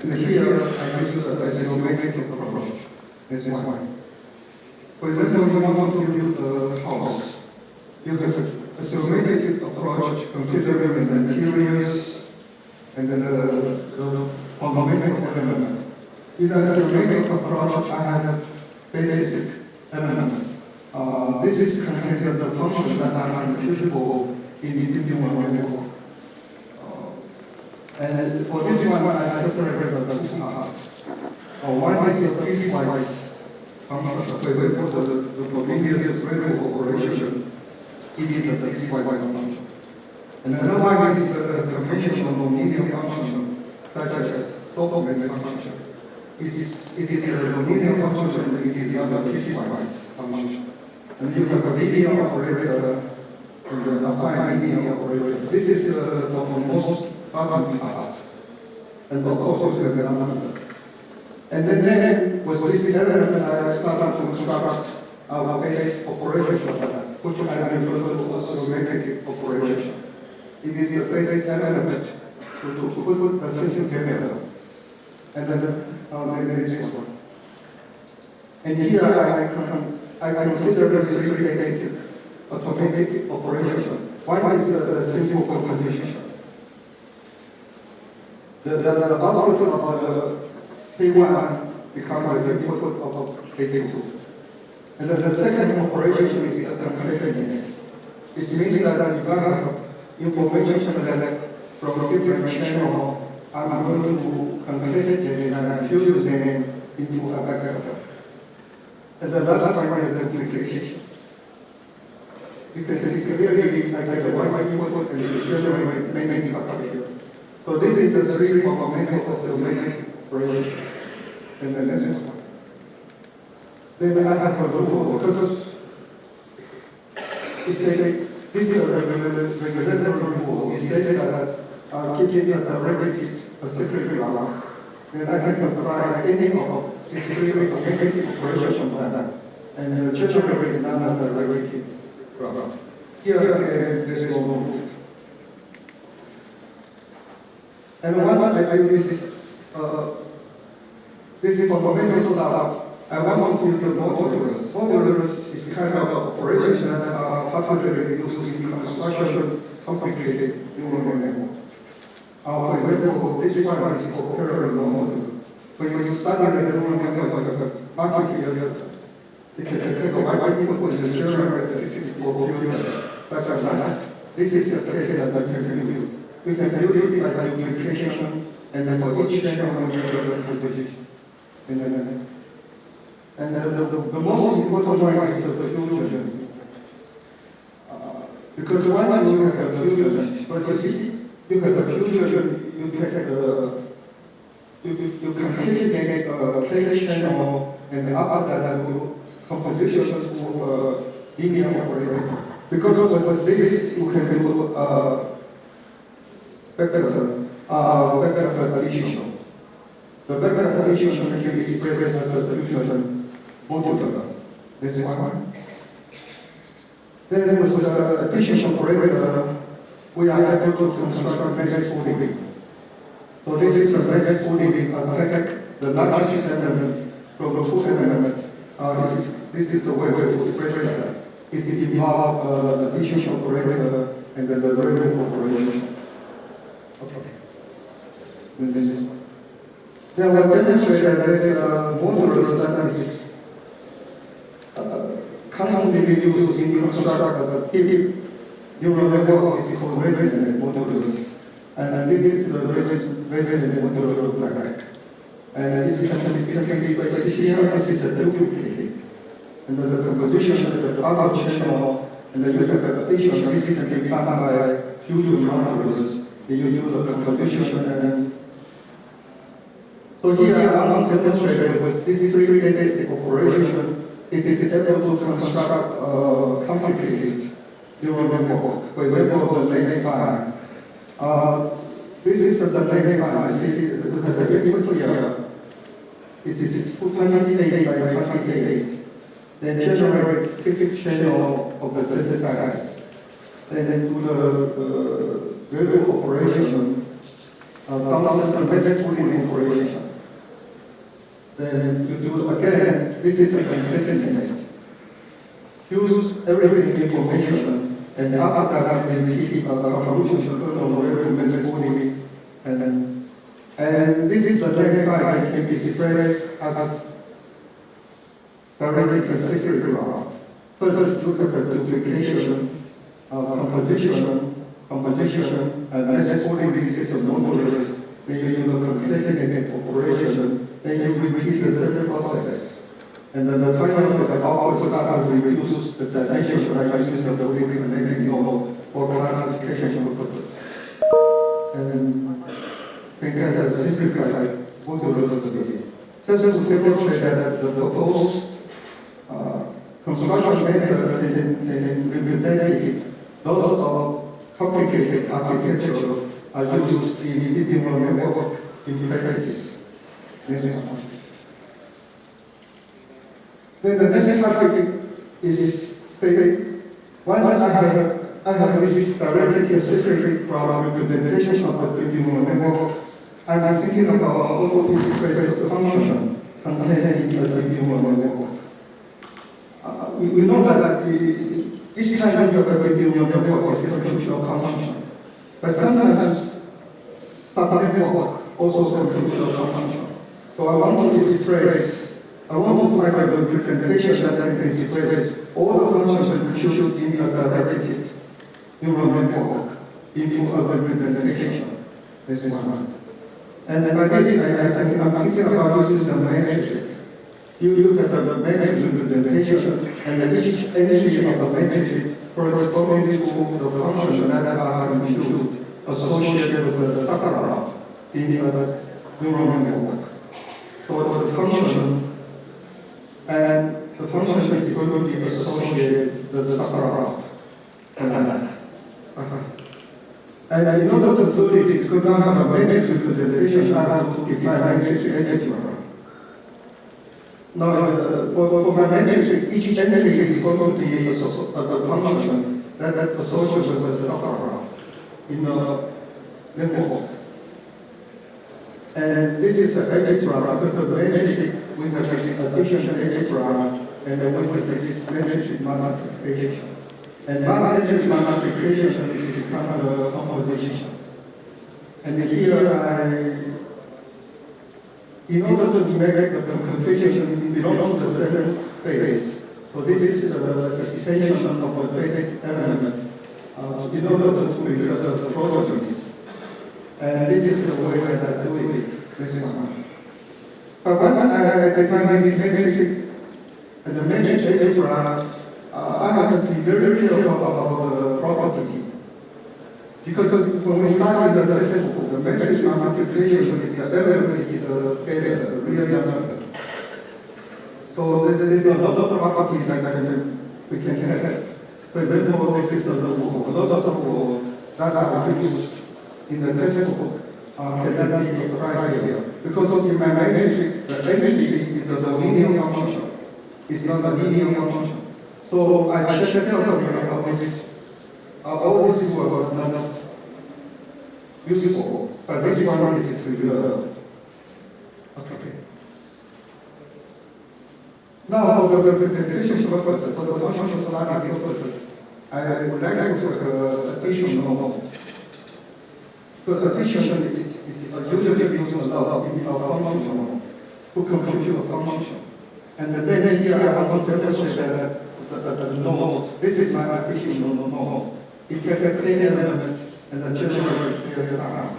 And here I use a systematic approach. This is one. For example, you want to build a house. You have a systematic approach considering the materials and then the fundamental element. In a systematic approach, I have a basic element. This is contained the function that are computable in individual network. And for this one, I separated the two parts. One is the piecewise function. For example, the convenience variable operation, it is a piecewise function. And another one is the conventional nonlinear function, such as Stockholm function. It is a nonlinear function, it is not a piecewise function. And you have a linear operator and the affine linear operator. This is the most bottom part. And of course, you have another number. And then with this element, I started to construct our base operation, which I refer to as arithmetic operation. It is the base element to put the system together. And then there is this one. And here I consider the three basic automatic operation. One is the simple computation. The output of the P1 becomes the input of P2. And then the second operation is the concatenation. It means that you have information that from different channels, I'm going to concatenate it and fuse them into a vector. And the last one is the multiplication. You can see clearly I get one input and the generate many factors here. So this is the three fundamental systematic operation. And then this is one. then I have a rule because it says this is a regulatory rule. It says that keeping a directly a secret ground, then I can apply any of this secret operation on that. And the church already done the directly ground. Here there is no rule. And once I use this is fundamental stuff. I want to use modulus. Modulus is kind of operation that are popularly used in construction complicated neural network. For example, this one is parallel modulus. When you study the neural network, multi-field, you can take a wide input in the general statistics for computer. This is the case that we can build. We can build it by duplication, and then for each channel we have a composition. And the most important one is the fusion. Because once you have a fusion, but you see, you have a fusion, you can calculate a K channel and after that you composition to linear operator. Because of this, you can do vector addition. The vector addition can be expressed as the fusion modular. This is one. Then there was the addition operator. We are able to construct matrix coding. So this is the matrix coding attack the largest element from the two element. This is the way to express that. This is involve addition operator and then the derivative operation. Okay. Then this is one. Then we demonstrate that there is a modulus that is commonly used in construct a deep neural network is called resonant modulus. And this is the resonant modulus look like. And this can be here, this is a duplicate. And the composition of the other channel and the addition, this is can be done by fusion modulus. You use the composition and so here I want to demonstrate with this three basic operation, it is able to construct complicated neural network. For example, the lane file. This is the lane file. You see the input here. It is 28 by 28. Then generate 6 channels of the synthesizer. Then do the variable operation, downstairs matrix coding operation. Then you do again, this is a completed use everything information, and then after that we repeat a convolution kernel variable matrix coding, and this is the data file that can be expressed as directly as secret ground. First look at the duplication, composition, and matrix coding. This is a modulus. Then you do the completed operation. Then you repeat the same process. And then the final output start to reduce the dimension by using the coding node for classification purposes. And then we can get a simplified modulus of this. So just to demonstrate that the proposed construction method can represent those of complicated architecture are used in deep neural network interfaces. Then the next topic is once I have this directly associated problem representation of the neural network, I'm thinking about all these expressed function contained in the neural network. We know that each kind of a neural network is a functional function, but sometimes sub-network also a functional function. So I want to express, I want to find a representation that can express all the functions should be directed neural network into a representation. This is one. And by this, I'm thinking about using the matrix. You look at the matrix representation, and each entry of the matrix corresponding to the function that are computed associated with the subgraph in the neural network. So the function, and the function is going to be associated with the sakura. And in order to do this, it's going to have a matrix representation to define matrix algebra. Now, for my matrix, each entry is going to be a function that associates with the sakura in the level. And this is the algebra, because the matrix, we have this addition algebra, and then we have this matrix multiplication. And then matrix multiplication is kind of a composition. And here in order to make the computation belong to the same space, so this is the extension of the basic element in order to resolve the properties. And this is the way that I do it. This is one. But once I define this matrix and the matrix algebra, I have to be very careful about the property. Because when we start in the textbook, the matrix multiplication, the element is a scalar, a real number. So there is a lot of properties that we can have. For example, this is a lot of that are used in the textbook cannot be applied here. Because in my matrix, the entry is a linear function. It's not a linear function. So I check carefully how this all this work not useful, but this one is reserved. Okay. Now for the representation purposes, for the function study purposes, I would like to have additional note. The addition is usually used a lot in our function to compute a function. And then here I want to demonstrate that the node, this is my additional node. It can create an element and the generate clear sum.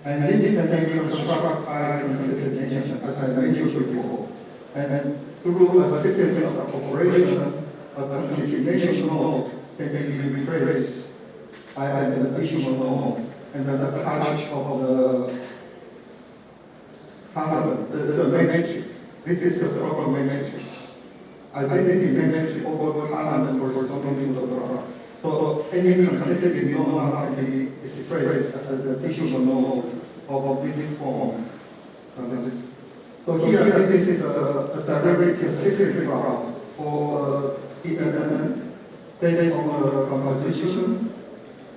And this is a maybe construct by computation, as I mentioned before. And through a sequence of operation, a computation node can be replaced by an additional node. And then the patch of the column, the matrix. This is the proper matrix. Identity matrix over column corresponding to the program. So any competitive node can be expressed as the additional node of this form. So here, this is a derivative secret graph for based on composition,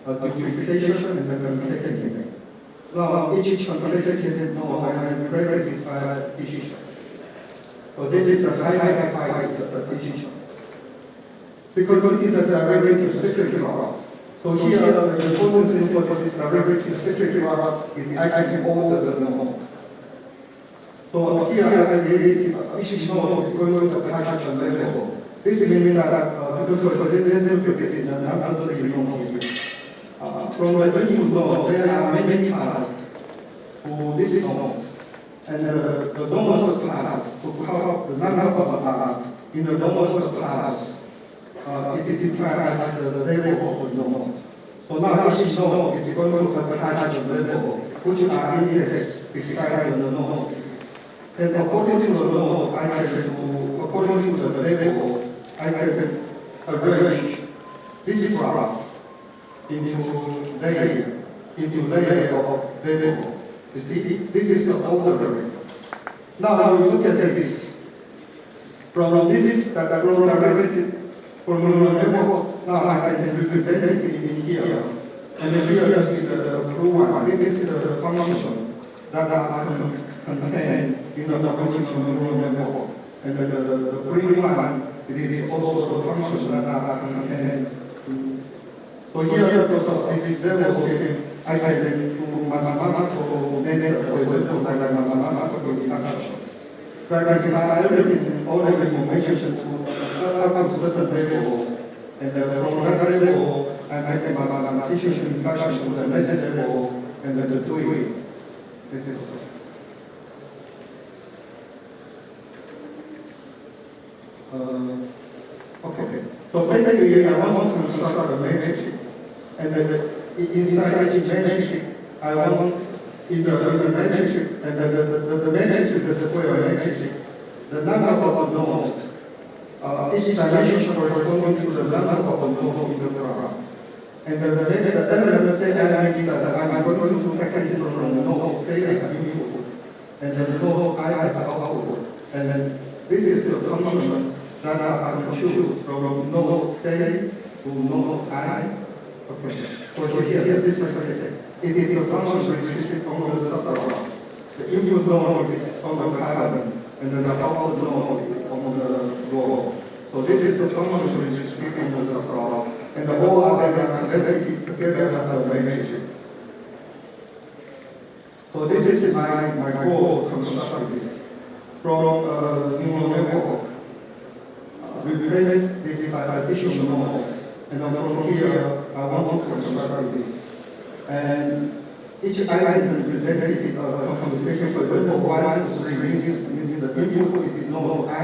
duplication, and competitive. Now, each competitive node I replace this by decision. So this is a high decision. Because it is a derivative secret graph. So here, the important for this derivative secret graph is actually all the node. So here, I created each node is going to touch a level. This means that because for this is an absolute node here. From the different node, there are many paths to this node. And the normal class to count the number of paths in the normal class, it is defined as the level of the node. So now each node is going to attach a level, which are indexed beside the node. And according to the node, according to the level, I can arrange this graph into layer of level. You see, this is the ordering. Now you look at this. From this is the derivative from the level. Now I can represent it in here. And then here is the blue one. This is the function that are contained in the function level. And the green one, it is also the function that are contained. So here, because this is level, I can do mathematical method, for example, like mathematical deduction. But everything, all the information to up to certain level, and from that level, I can mathematician deduction to the next level, and then the do it. This is okay. So basically, I want to construct a matrix, and then inside each matrix, I want in the matrix, and the matrix is a square matrix. The number of nodes each dimension corresponding to the number of nodes in the graph. And the element say I means that I'm going to take it from the node say as input, and then the node I as output. And then this is the function that I compute from node say to node I. Okay. So here this is what I say. It is a function restricted on the subgraph. The input node is on the carbon, and then the output node is on the row. So this is the function restricted on the subgraph. And the whole are connected together as a matrix. So this is my goal to construct this. From neural network, replace this additional node. And then from here, I want to construct this. And each item represented computation, for example, 1 to 3 means the input is node I,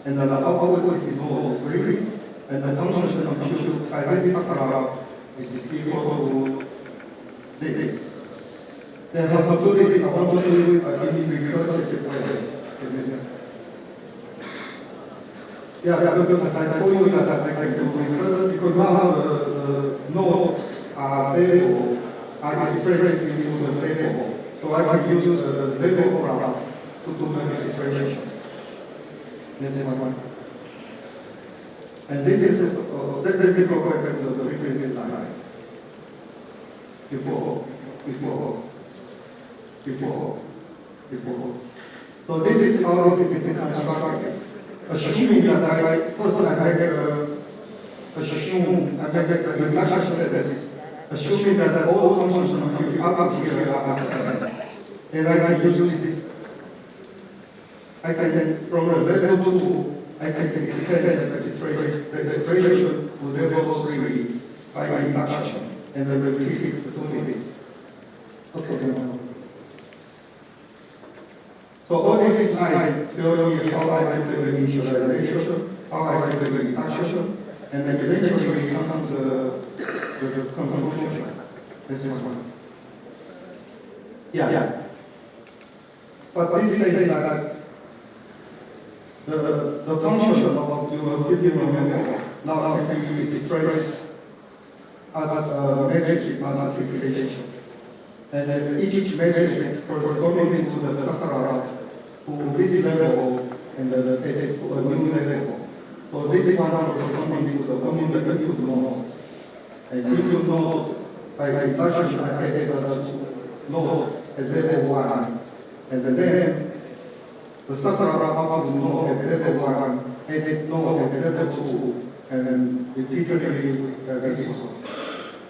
and then the output is node 3. And the function compute by this graph is equal to this. Then how to do this? I want to do it in recursive way. Yeah, because I told you that I can do recursive because now the nodes are labeled, are expressed into the label. So I can use the label graph to do the expression. This is one. And this is, let me go back to the previous slide. Before. So this is how it is constructed. Assuming that I make the induction status, assuming that all functions up here are and I can use this. I can from the level 2. I can extend the expression to level 3 by induction, and then repeat it to do this. Okay. So all this is I tell you how I do the initialization, how I do the induction, and then eventually comes the conclusion. This is one. Yeah. But this says that the function of your neural network now can be expressed as a matrix multiplication. And then each matrix corresponding to the subgraph to this level and to a new level. So this is one corresponding to the input node. And input node by induction I added a node at level 1. And then the subgraph output node at level 1, added node at level 2, and then repeatedly this is one.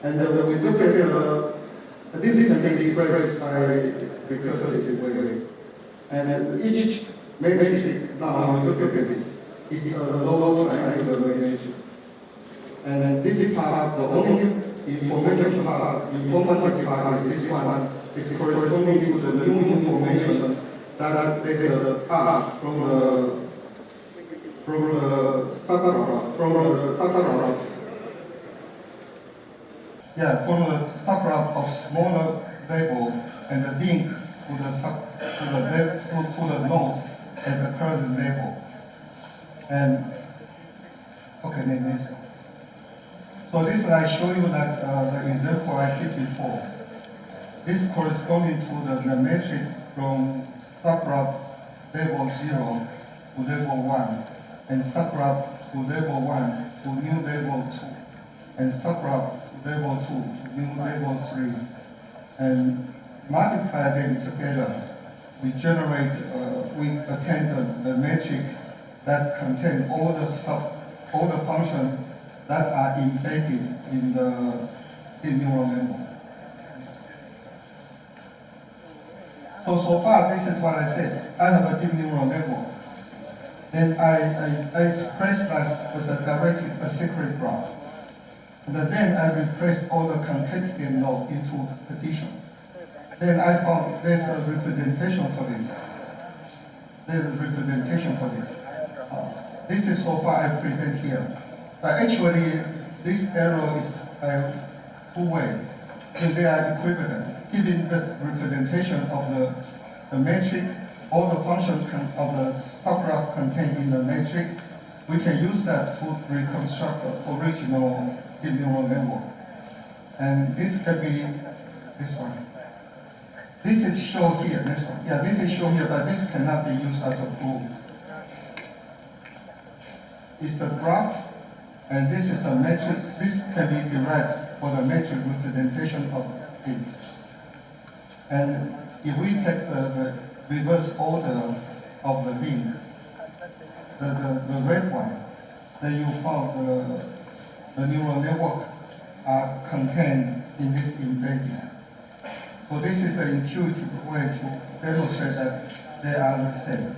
And we look at this is expressed by recursive way. And each matrix now look at this. Is a lower triangular matrix. And this is how the only information part, informative part is this one, is corresponding to the new information that there is a part from the subgraph. Yeah, from the subgraph of smaller label and the link to the node at the current label. And okay, this. So this I show you that the example I did before. This corresponding to the matrix from subgraph level 0 to level 1, and subgraph to level 1 to new level 2, and subgraph to level 2 to new level 3, and multiply them together. We generate, we attend the matrix that contain all the functions that are embedded in the deep neural network. So far, this is what I said. I have a deep neural network. Then I express that with a directed acyclic graph. And then I replace all the concatenated nodes into addition. Then I found there's a representation for this. This is so far I present here. But actually, this arrow is two-way. So they are equivalent. Given the representation of the matrix, all the functions of the subgraph contained in the matrix we can use that to reconstruct the original deep neural network. And this can be this one. This is shown here, this one. Yeah, this is shown here, but this cannot be used as a proof. It's a graph, and this is the metric. This can be derived for the metric representation of it. And if we take the reverse order of the link, the red one, then you found the neural network are contained in this embedding. So this is an intuitive way to demonstrate that they are the same.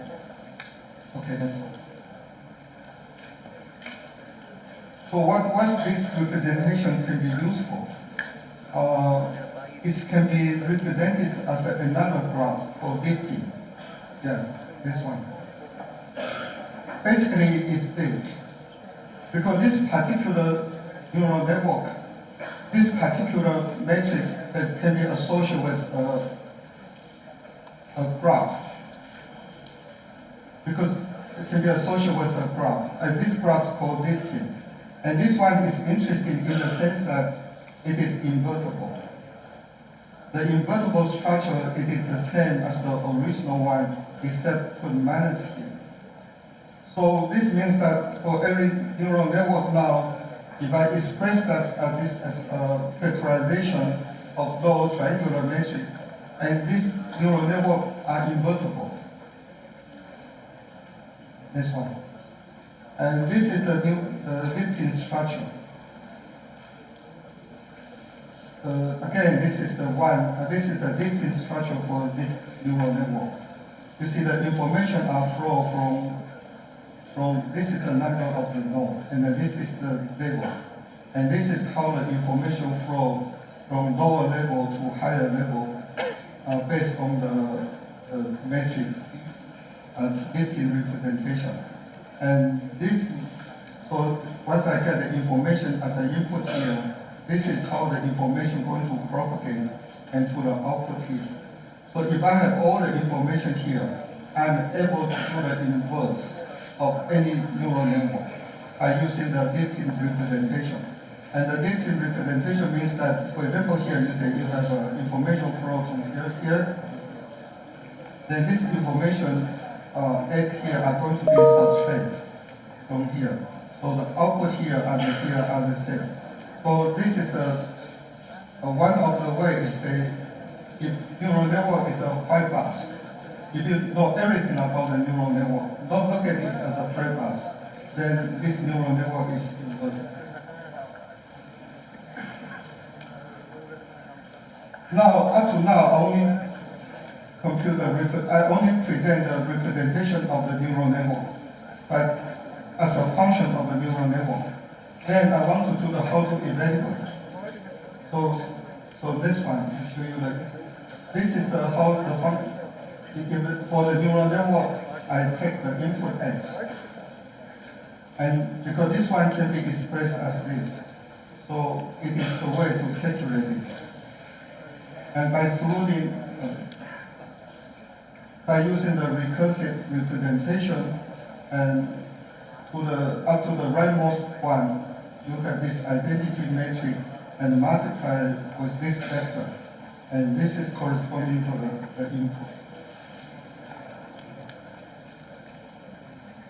Okay, that's all. So what this representation can be used for? It can be represented as another graph called lifting. Yeah, this one. Basically, it's this. Because this particular neural network, this particular metric can be associated with a graph. Because it can be associated with a graph. And this graph is called lifting. And this one is interesting in the sense that it is invertible. The invertible structure, it is the same as the original one, except put minus here. So this means that for every neural network now, if I express this as a factorization of those triangular matrices, and these neural networks are invertible. This one. And this is the lifting structure. Again, this is the lifting structure for this neural network. You see the information are flow from this is the number of the node, and then this is the level. And this is how the information flow from lower level to higher level based on the metric lifting representation. And this, so once I get the information as an input here, this is how the information going to propagate and to the output here. So if I have all the information here, I'm able to do the inverse of any neural network by using the lifting representation. And the lifting representation means that, for example, here you say you have information flow from here. Then this information here are going to be subtracted from here. So the output here and here are the same. So this is the one of the ways if neural network is a white box. If you know everything about the neural network, don't look at this as a black box, then this neural network is inverted. Now, up to now, I only present the representation of the neural network, but as a function of the neural network. Then I want to do the how to evaluate. So this one, I'll show you this is the how the function. For the neural network, I take the input x. And because this one can be expressed as this, so it is the way to calculate it. And by using the recursive representation and up to the rightmost one, you have this identity matrix and multiply with this vector. And this is corresponding to the input.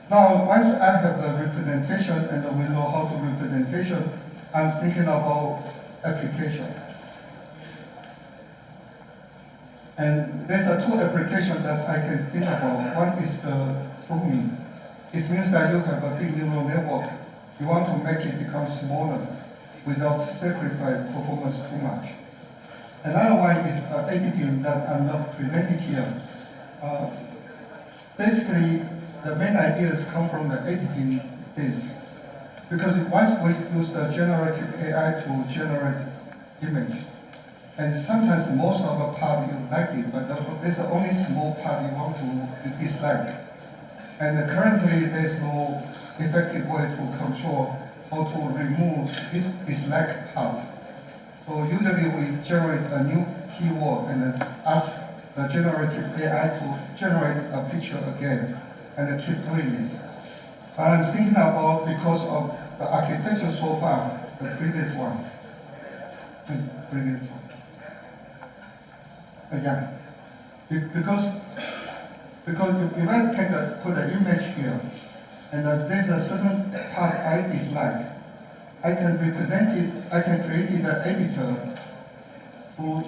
Now, once I have the representation and we know how to representation, I'm thinking about application. And there's two applications that I can think about. One is the pruning. It means that you have a big neural network. You want to make it become smaller without sacrificing performance too much. Another one is editing that I'm not presenting here. Basically, the main ideas come from the editing space. Because once we use the generative AI to generate image, and sometimes most of the part you like it, but there's only small part you want to dislike. And currently there's no effective way to control how to remove this dislike part. So usually we generate a new keyword and then ask the generative AI to generate a picture again and keep doing this. But I'm thinking about because of the architecture so far, the previous one. Yeah. Because if I put an image here, and there's a certain part I dislike, I can represent it, I can create an editor to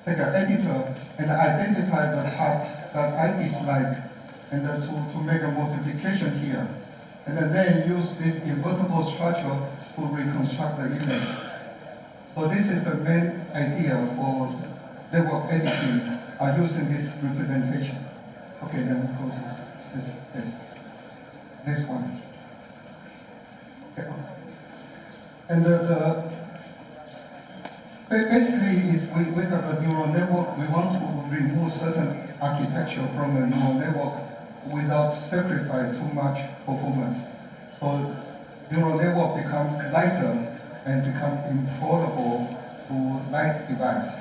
take an editor and identify the part that I dislike, and to make a modification here, and then use this invertible structure to reconstruct the image. So this is the main idea for network editing using this representation. Okay, then we go to this one. Okay. And basically is we have a neural network. We want to remove certain architecture from the neural network without sacrificing too much performance. So neural network become lighter and become importable to light device.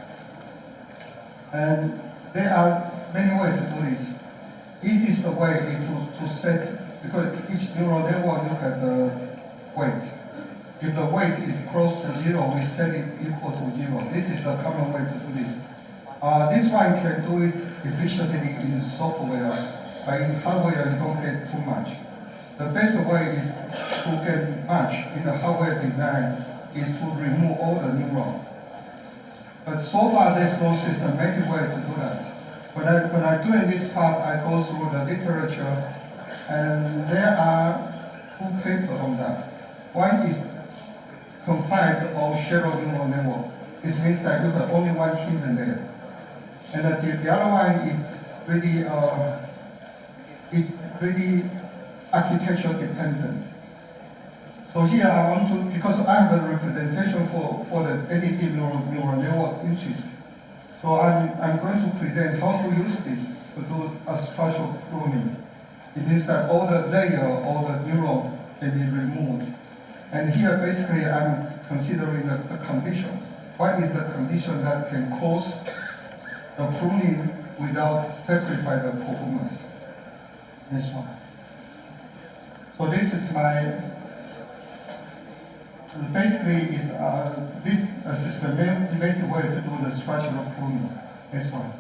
And there are many ways to do this. Easiest way is to set, because each neural network look at the weight. If the weight is close to 0, we set it equal to 0. This is the common way to do this. This one can do it efficiently in software, but in hardware you don't get too much. The best way is to get much in the hardware design is to remove all the neurons. But so far there's no systematic way to do that. When I'm doing this part, I go through the literature, and there are 2 papers on that. One is confined or shadow neural network. This means that you have only one hidden there. And the other one is really architecture dependent. So here I want to, because I have a representation for the edited neural network interest. So I'm going to present how to use this to do a structural pruning. It means that all the layer, all the neuron can be removed. And here basically I'm considering the condition. What is the condition that can cause the pruning without sacrificing the performance? This one. So this is my, basically is this systematic way to do the structural pruning. This one.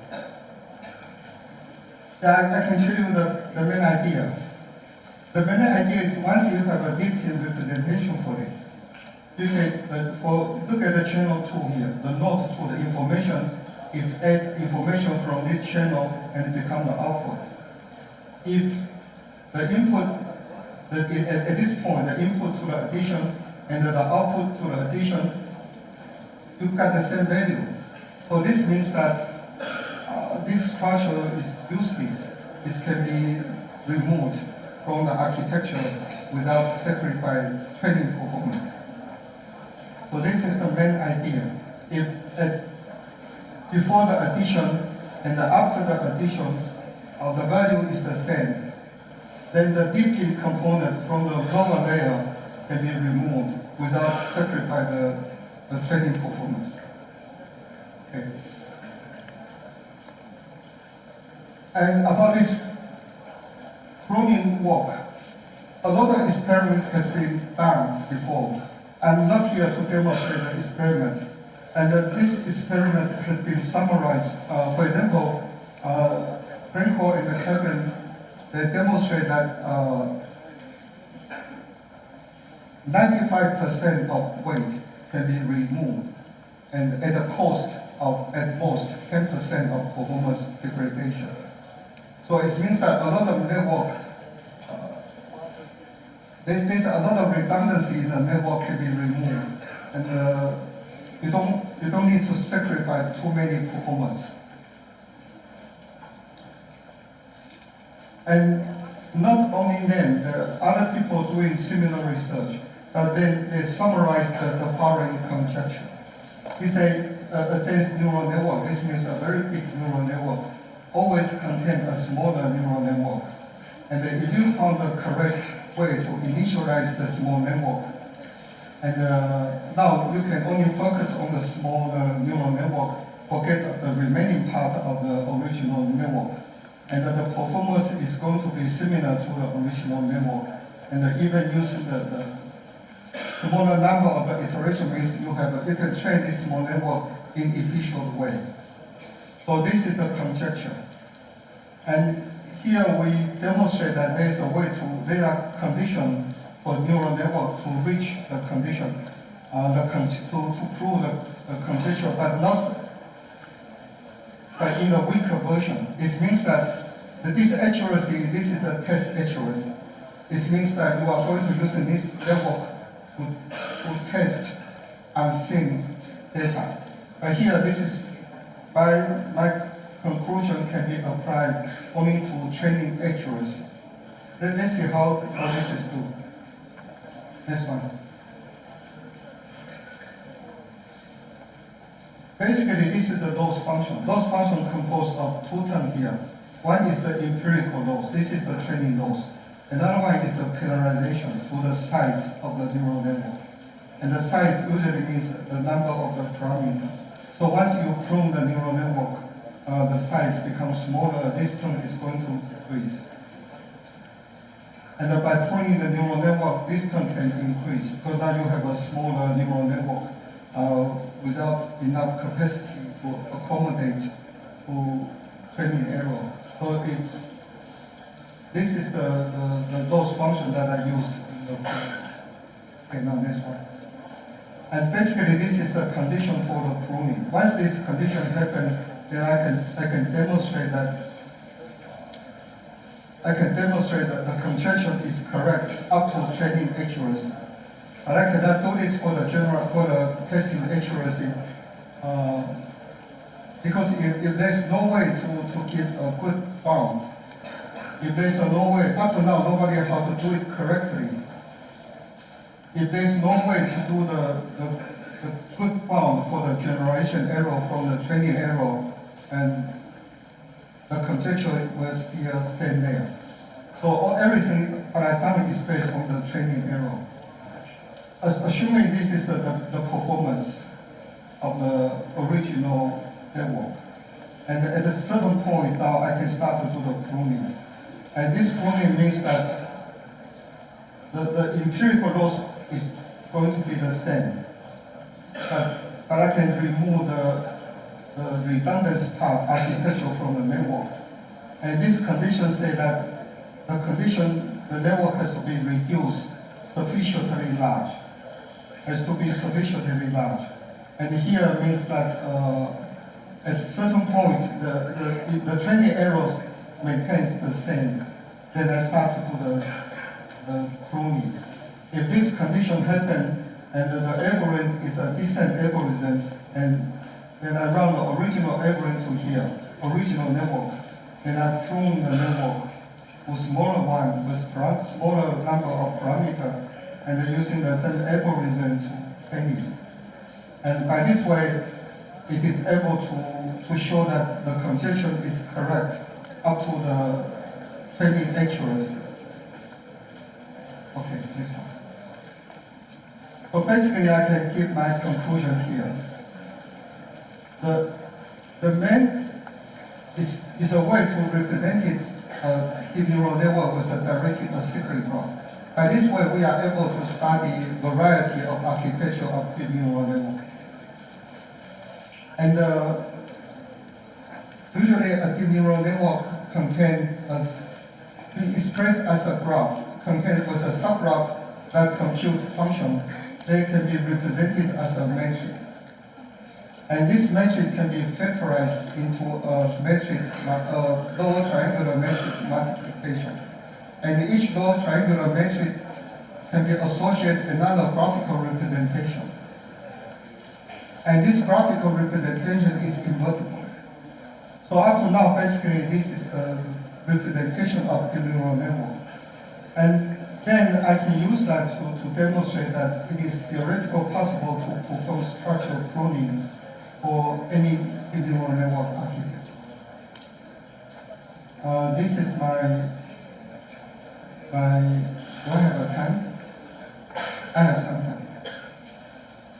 Yeah, I can show you the main idea. The main idea is once you have a detailed representation for this, you can, look at the channel 2 here, the node 2, the information is add information from this channel and become the output. If the input, at this point, the input to the addition and the output to the addition, you've got the same value. So this means that this structure is useless. This can be removed from the architecture without sacrificing training performance. So this is the main idea. If before the addition and after the addition, the value is the same, then the deep component from the lower layer can be removed without sacrificing the training performance. Okay. And about this pruning work, a lot of experiment has been done before. I'm not here to demonstrate the experiment. And this experiment has been summarized. For example, Franco and Kevin, they demonstrate that 95% of weight can be removed, and at a cost of at most 10% of performance degradation. So it means that a lot of network, there's a lot of redundancy in the network can be removed, and you don't need to sacrifice too many performance. And not only them, there are other people doing similar research. They summarize the following conjecture. We say a dense neural network, this means a very big neural network, always contains a smaller neural network. And if you found the correct way to initialize the small network, and now you can only focus on the small neural network, forget the remaining part of the original network. and the performance is going to be similar to the original network. And even using the smaller number of iteration means you can train this small network in efficient way. So this is the conjecture. And here we demonstrate that there are conditions for neural network to reach the condition, to prove the conjecture, but in a weaker version. It means that this accuracy, this is the test accuracy. It means that you are going to use this network to test unseen data. But here, this is my conclusion can be applied only to training accuracy. Let's see how this is done. This one. Basically, this is the loss function. Loss function composed of two terms here. One is the empirical loss. This is the training loss. Another one is the polarization to the size of the neural network. And the size usually means the number of the parameters. So once you prune the neural network, the size becomes smaller. This term is going to decrease. And by pruning the neural network, this term can increase because now you have a smaller neural network without enough capacity to accommodate to training error. So this is the loss function that I used in the okay, now this one. And basically this is the condition for the pruning. Once this condition happens, then I can demonstrate that the conjecture is correct up to training accuracy. But I cannot do this for the testing accuracy because if there's no way to give a good bound, if there's no way, up to now nobody how to do it correctly. If there's no way to do the good bound for the generation error from the training error, and the conjecture will still stand there. So everything what I've done is based on the training error. Assuming this is the performance of the original network. And at a certain point now I can start to do the pruning. And this pruning means that the empirical loss is going to be the same. But I can remove the redundant part architecture from the network. And this condition say that the network has to be reduced sufficiently large. Has to be sufficiently large. And here means that at a certain point, the training errors maintains the same. Then I start to do the pruning. If this condition happens and the algorithm is a descent algorithm, and then I run the original algorithm to here, original network, and I prune the network with smaller one, with smaller number of parameters, and then using the same algorithm to train it. And by this way, it is able to show that the conjecture is correct up to the training accuracy. Okay, this one. So basically, I can give my conclusion here. The main is a way to represent it, deep neural network with a directed acyclic graph. By this way, we are able to study variety of architecture of deep neural network. And usually a deep neural network contains expressed as a graph, contained with a subgraph that compute function. They can be represented as a matrix. And this matrix can be factorized into a matrix, a lower triangular matrix multiplication. And each lower triangular matrix can be associated with another graphical representation. And this graphical representation is invertible. So up to now, basically, this is a representation of the neural network. And then I can use that to demonstrate that it is theoretically possible to perform structural pruning for any neural network architecture. This is my, do I have a time? I have some time.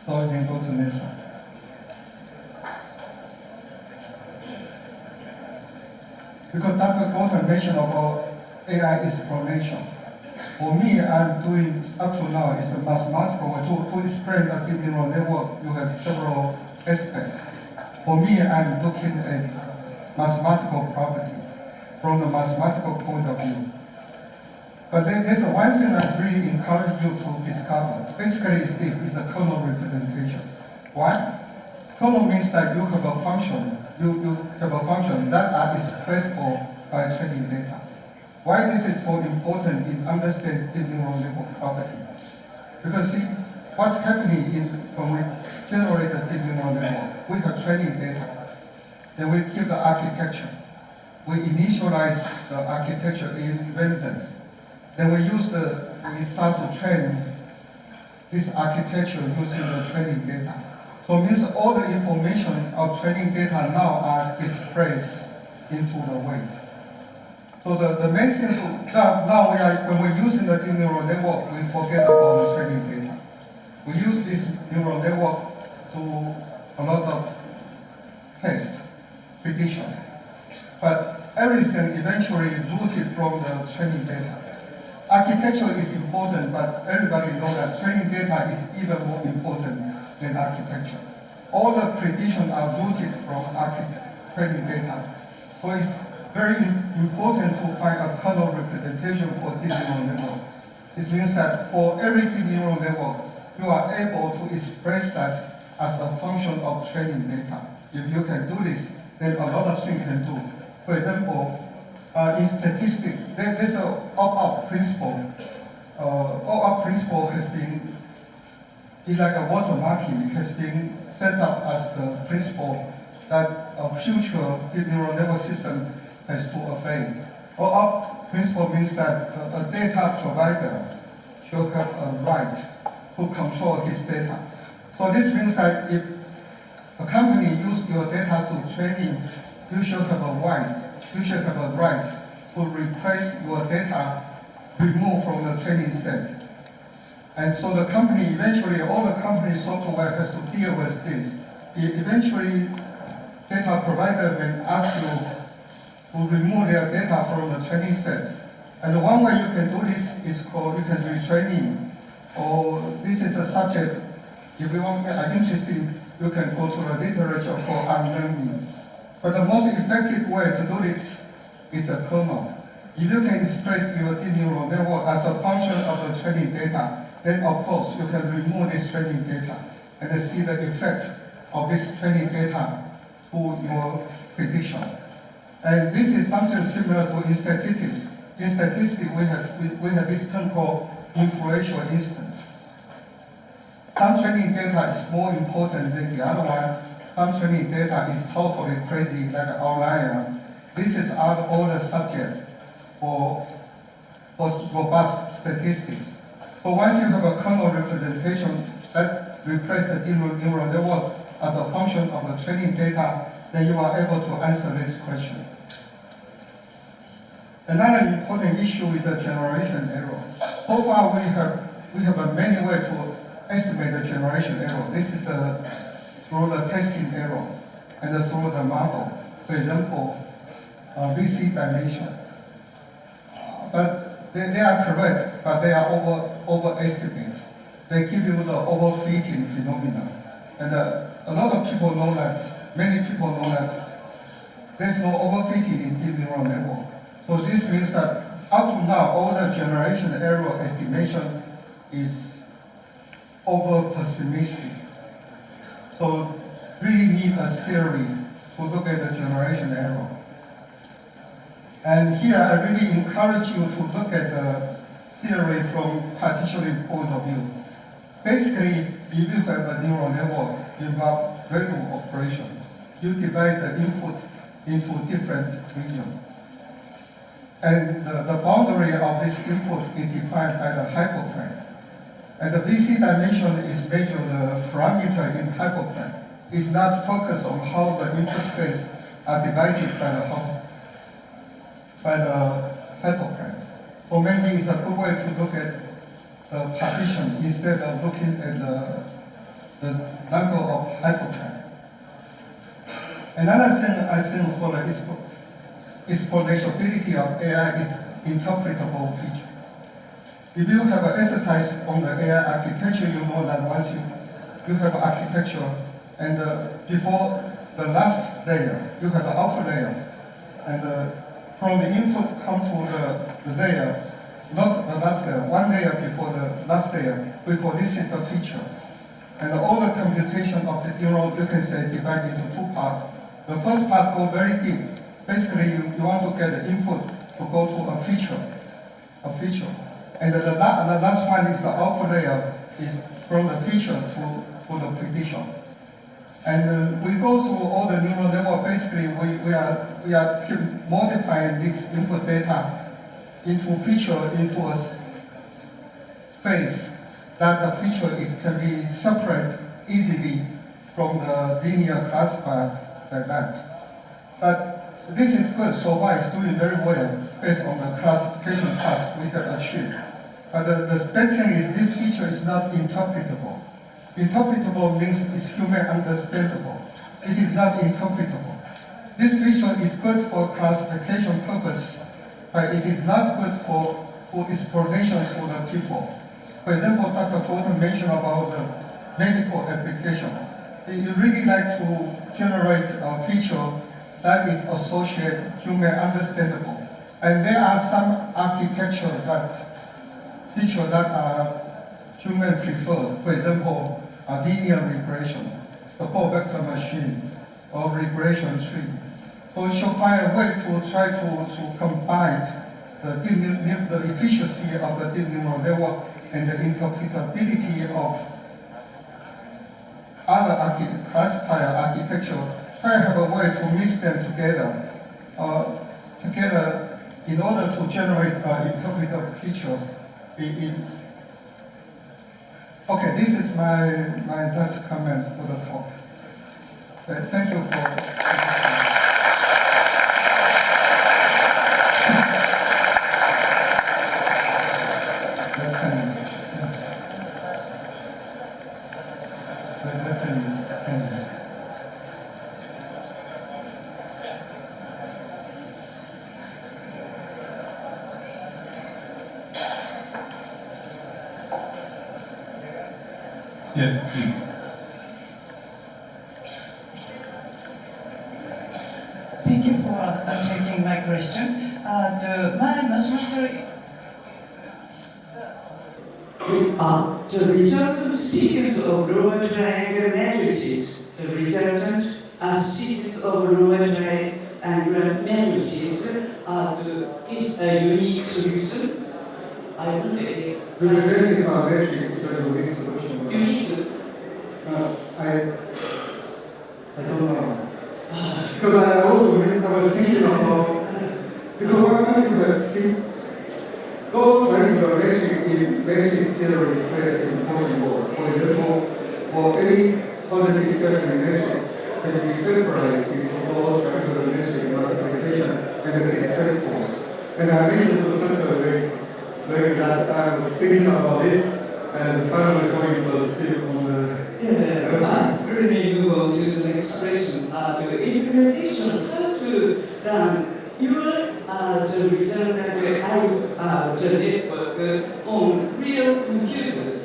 So we can go to the next one. Because Dr. Gordon mentioned about AI explanation. For me, I'm doing up to now is the mathematical to explain a deep neural network. You have several aspects. For me, I'm looking at mathematical property from the mathematical point of view. But there's one thing I really encourage you to discover. Basically, is this is the kernel representation. Why? Kernel means that you have a function. You have a function that are expressible by training data. Why this is so important in understanding deep neural network property? Because see, what's happening when we generate a deep neural network, we have training data. Then we keep the architecture. We initialize the architecture in random. Then we start to train this architecture using the training data. So it means all the information of training data now are displaced into the weight. So the main thing now when we're using the deep neural network, we forget about the training data. We use this neural network to a lot of test, prediction. But everything eventually rooted from the training data. Architecture is important, but everybody knows that training data is even more important than architecture. All the predictions are rooted from training data. So it's very important to find a kernel representation for deep neural network. This means that for every deep neural network, you are able to express that as a function of training data. If you can do this, then a lot of things can do. For example, in statistics, there's an opt-out principle. Opt-out principle has been, it's like a watermarking. It has been set up as the principle that a future deep neural network system has to obey. Opt-out principle means that a data provider should have a right to control his data. So this means that if a company uses your data to training, you should have a right. You should have a right to request your data removed from the training set. And so the company, eventually, all the company software has to deal with this. Eventually, data provider may ask you to remove their data from the training set. And one way you can do this is called you can retraining. Or this is a subject, if you are interested, you can go to the literature for unlearning. But the most effective way to do this is the kernel. If you can express your deep neural network as a function of the training data, then of course you can remove this training data and see the effect of this training data to your prediction. And this is something similar to in statistics. In statistics, we have this term called influential instance. Some training data is more important than the other one. Some training data is totally crazy, like an outlier. This is all the subject for robust statistics. So once you have a kernel representation that replaces the neural network as a function of the training data, then you are able to answer this question. Another important issue is the generation error. So far we have many ways to estimate the generation error. This is through the testing error and through the model. For example, VC dimension. But they are correct, but they are overestimate. They give you the overfitting phenomenon. And a lot of people know that, many people know that there's no overfitting in deep neural network. So this means that up to now, all the generation error estimation is over pessimistic. So really need a theory to look at the generation error. And here I really encourage you to look at the theory from partitioning point of view. Basically, if you have a neural network involve value operation, you divide the input into different regions. And the boundary of this input is defined by the hyperplane. And the VC dimension is measured the parameter in hyperplane. It's not focused on how the input space are divided by the hyperplane. So maybe it's a good way to look at the partition instead of looking at the number of hyperplane. Another thing I think for the exponentiality of AI is interpretable feature. If you have an exercise on the AI architecture, you know that once you have architecture, and before the last layer, you have the outer layer, and from the input come to the layer, not the last layer, one layer before the last layer, we call this is the feature. And all the computation of the neural, you can say, divided into two parts. The first part goes very deep. Basically, you want to get the input to go to a feature. And the last one is the output layer, is from the feature to the prediction. And we go through all the neural network. Basically, we are keep modifying this input data into feature, into a space that the feature it can be separate easily from the linear classifier like that. But this is good. So far, it's doing very well based on the classification task we have achieved. But the bad thing is this feature is not interpretable. Interpretable means it's human understandable. It is not interpretable. This feature is good for classification purpose, but it is not good for explanation for the people. For example, Dr. Gordon mentioned about the medical application. You really like to generate a feature that is associated human understandable. And there are some architecture features that are human preferred. For example, a linear regression, support vector machine, or regression tree. So we shall find a way to try to combine the efficiency of the deep neural network and the interpretability of other classifier architecture. Try to have a way to mix them together, in order to generate an interpretable feature. Okay, this is my last comment for the talk. Thank you for. Yes, please. Thank you for taking my question. My mathematical the resultant sequence of lower triangular matrices, the resultant sequence of lower triangular matrices is a unique solution. I don't know. The matrix are actually is a unique solution. Unique. I don't know. Because I was thinking about, because one person that see, those triangular matrix theory play an important role. For example, for any positive factory matrix can be factorized into all triangular matrix multiplication and it is straightforward. And I mentioned to the way that I was thinking about this and finally going to still on the Let me move on to the next question. The implementation, how to run your the network on real computers.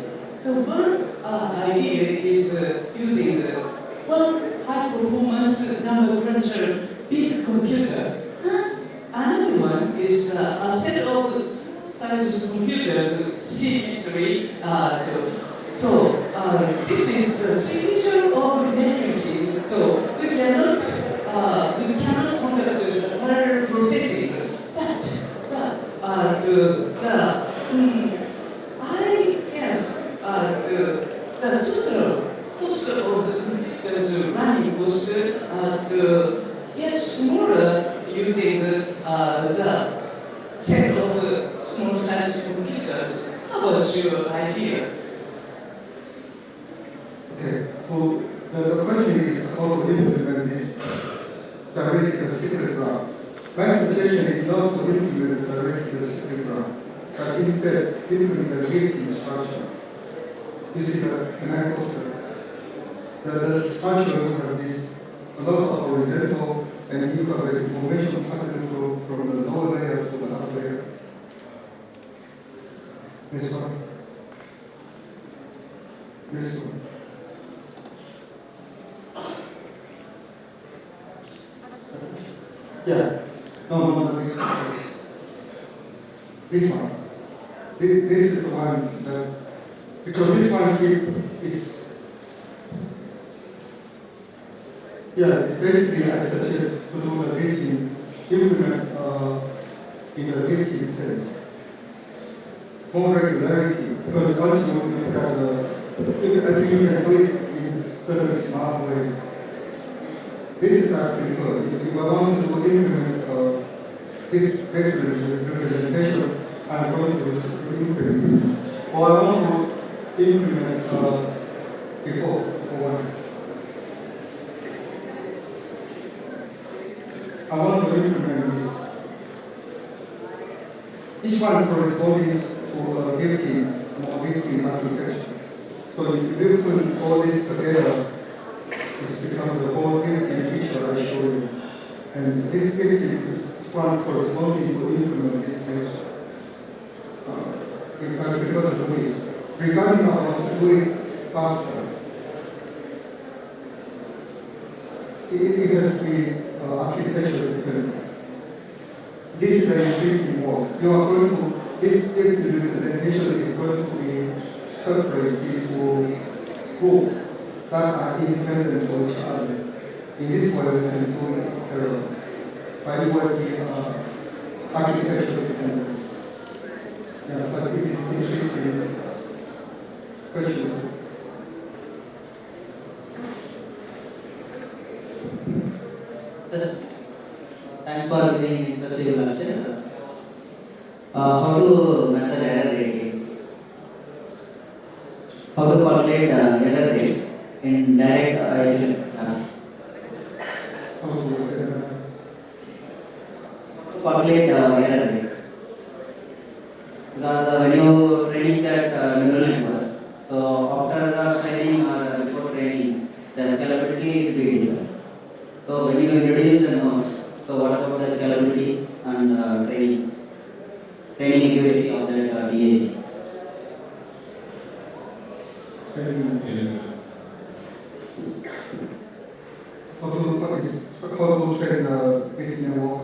The one idea is using the one high-performance number cruncher big computer. Another one is a set of size computers, CP3. So this is a series of matrices. So we cannot conduct the parallel processing. But I guess the total cost of the computers running was smaller using the set of small sized computers. How about your idea? Okay, so the question is how to implement this theoretical secret graph. My suggestion is not to implement the theoretical secret graph, but instead implement the gating structure. This is can I go to the structure we have this a lot of horizontal and you have the information passing through from the lower layer to the upper layer. This one. This one. Yeah. No, this one. This one. This is the one that, because this one here is, it's basically I suggest to do a linking, implement in the linking sense. More regularity, because once you got I think you can do it in certain smart way. This is not preferred. If you want to implement this representation, I'm going to implement this. Or I want to implement before one. I want to implement this. Each one corresponding to a built-in architecture. So if you put all this together, this becomes the whole built-in feature I showed you. And this built-in is one corresponding to implement this feature. If I prefer to do this, regarding about doing faster, it has to be architecture dependent. This is a restricting mode. You are going to, this representation is going to be separated into groups that are independent of each other. In this way, we can do it parallel. By the way, we are architecture dependent. Yeah, but it is interesting question. Thanks for giving interesting lecture. How to measure error rate? How to calculate error rate in direct isolation? Calculate error rate. Because when you training that neural network, so after training or before training, the scalability will be different. So when you introduce the nodes, so what about the scalability and training accuracy of that DAG? How to train this network?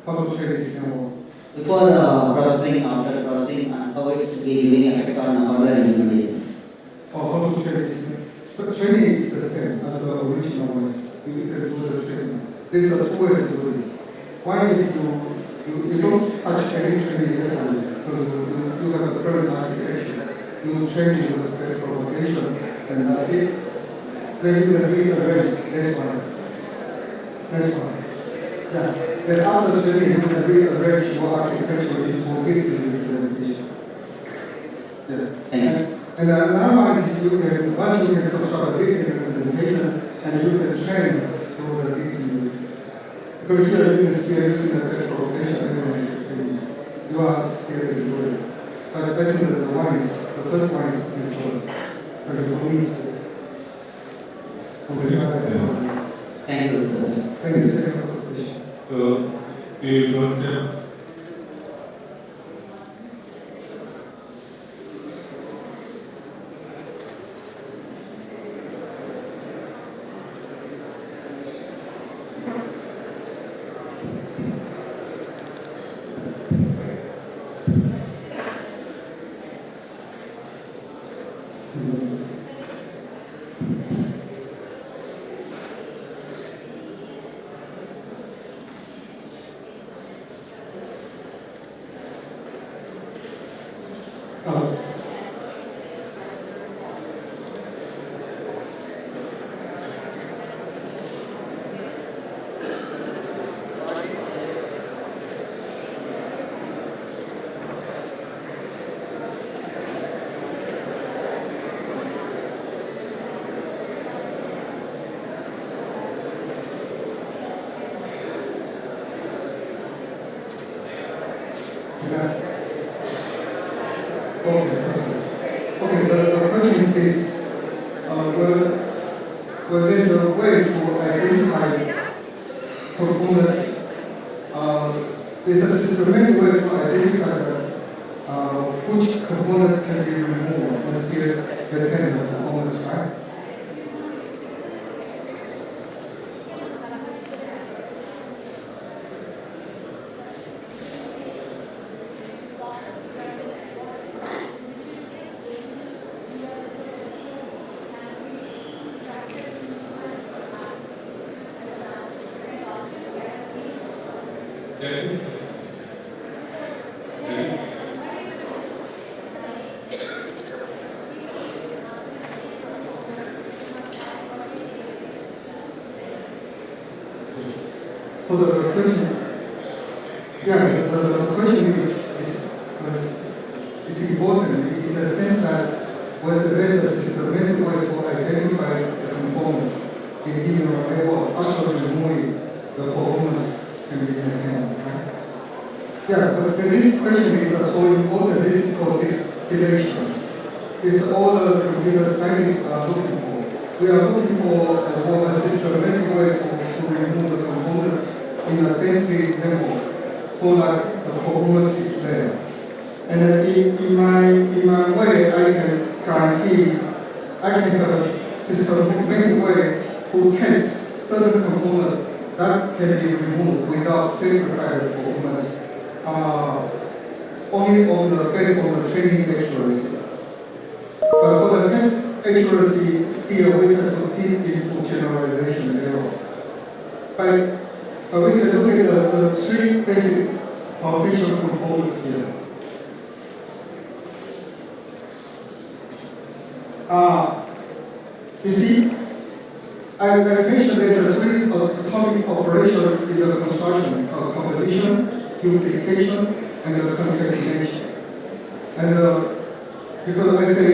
How to train this network? Before processing, after processing, and how it's giving effect on hardware implementation. How to train this network? But training is the same as the original one. You can do the training. There's a two ways to do this. One is you don't touch any training element. So you have a current architecture. You train it with the propagation, and that's it. Then you can rearrange this one. This one. Yeah. Then after training, you can rearrange your architecture into big representation. Yeah. Thank you. And another one is you can, once you can construct a big representation, and you can train through the DPU. Because here you can still using the propagation, you are still doing it. But basically the first one is control. But you don't need to. Thank you, Professor. Thank you, Secretary, for the question. So, we don't have Okay, the question is, well, there's a way to identify component, there's a systematic way to identify which component can be removed and still retain the performance, right? So the question, the question is important in the sense that was there is a systematic way to identify the components in helium level after removing the performance can be maintained, right? Yeah, but this question is so important. This is for this relation. It's all the computer scientists are looking for. We are looking for a systematic way to remove the component in a basic level so that the performance is there. And in my way, I can guarantee I can have a systematic way to test certain components that can be removed without sacrificing performance, only on the based on the training accuracy. But for the test accuracy, still we have to deep into generalization error. But we can look at the three basic foundational components here. You see, I mentioned there's a three atomic operations in the construction of composition, duplication, and the concatenation. And because I say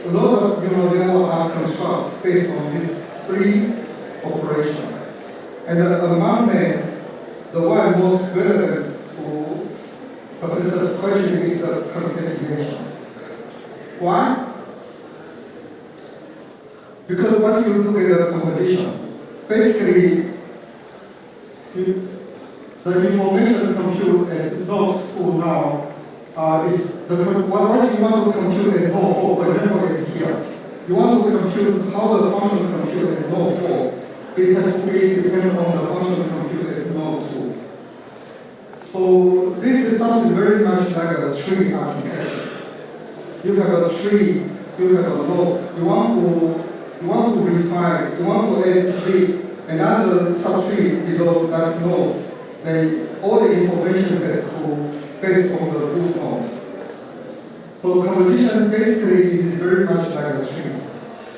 a lot of level are constructed based on these three operations. And among them, the one most relevant to Professor's question is the concatenation. Why? Because once you look at the composition, basically, the information compute at node 2 now is once you want to compute at node 4, for example, here, you want to compute how the function compute at node 4. It has to be dependent on the function compute at node 2. So this is something very much like a tree architecture. You have a tree, you have a node. You want to refine, you want to add tree, another subtree below that node, then all the information has to based on the root node. So composition basically is very much like a tree.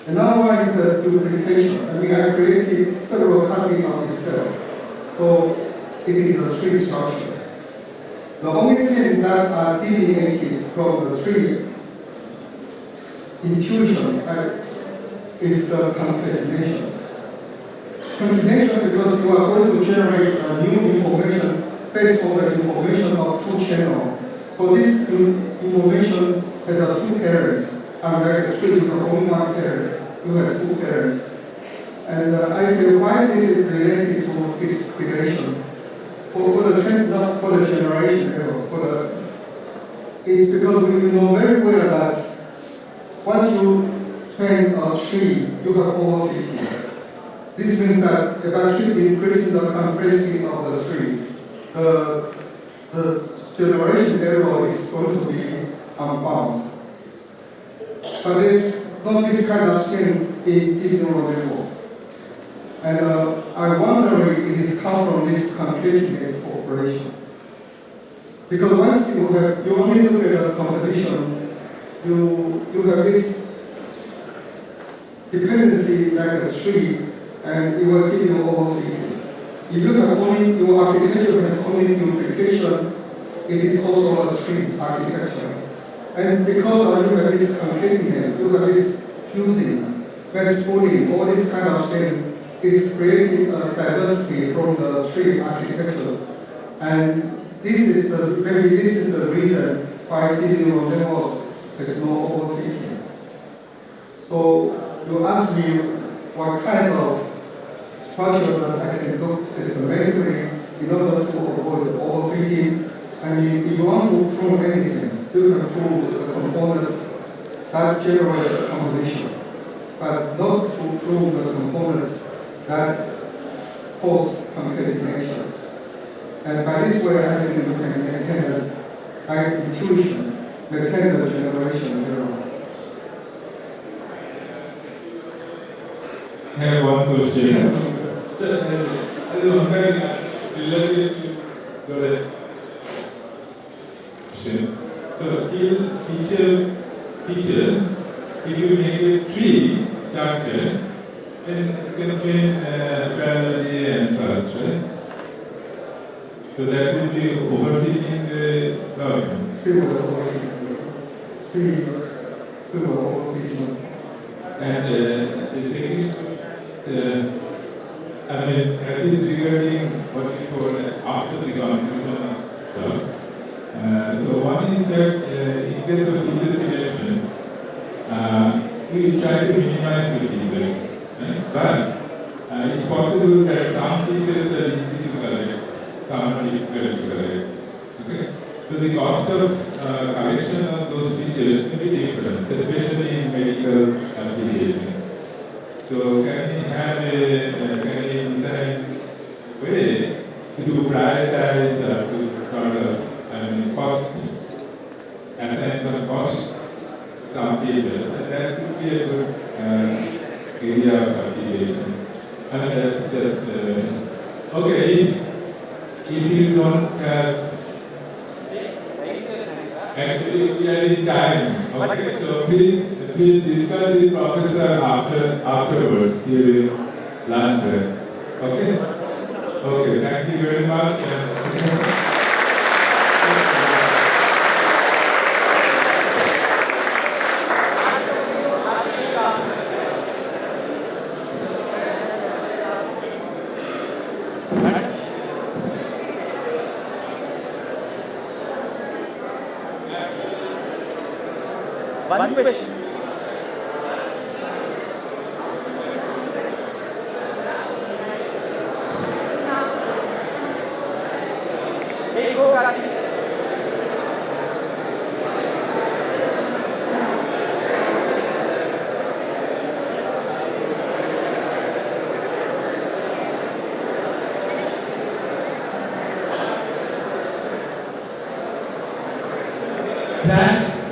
Another one is the duplication. I mean, I created several copies of itself. So it is a tree structure. The only thing that are delineated from the tree intuition is the concatenation. Concatenation because you are going to generate new information based on the information of two channels. So this information has two parents. Unlike the tree, you have only one parent. You have two parents. And I say why this is related to this relation. For the trend, not for the generation error. It's because we know very well that once you train a tree, you have overfitting. This means that if I keep increasing the complexity of the tree, the generation error is going to be unbound. But there's not this kind of thing in deep neural network. And I wonder if it is come from this concatenated operation. Because once you only look at the composition, you have this dependency like a tree, and it will keep you overfitting. If you have only, your architecture has only duplication, it is also a tree architecture. And because you have this concatenate, you have this fusing, fast pooling, all this kind of thing is creating a diversity from the tree architecture. And maybe this is the reason why deep neural network has no overfitting. So you ask me what kind of partial academic system, basically in order to avoid overfitting. And if you want to prove anything, you can prove the component that generate composition, but not to prove the component that cause concatenation. And by this way, I think you can maintain the high intuition, maintain the generation theorem. I have one question. As a comparing related to your question. So, teacher, if you make a tree structure, then you can change parallel and first, right? So that will be overfitting the problem. And the second, I mean, that is regarding what we call after the confusion stuff. So one is that in case of teachers' development, we try to minimize the teachers, right? But it's possible that some teachers are easy to correct, some are difficult to correct. Okay? So the cost of correction of those teachers may be different, especially in medical application. So can we have a design way to prioritize to sort of cost, assign some cost to some teachers, and that could be a good area of application. And that's just okay. If you don't have, actually we are in time. Okay, so please discuss with the professor afterwards during lunch break. Okay? Okay, thank you very much. One question.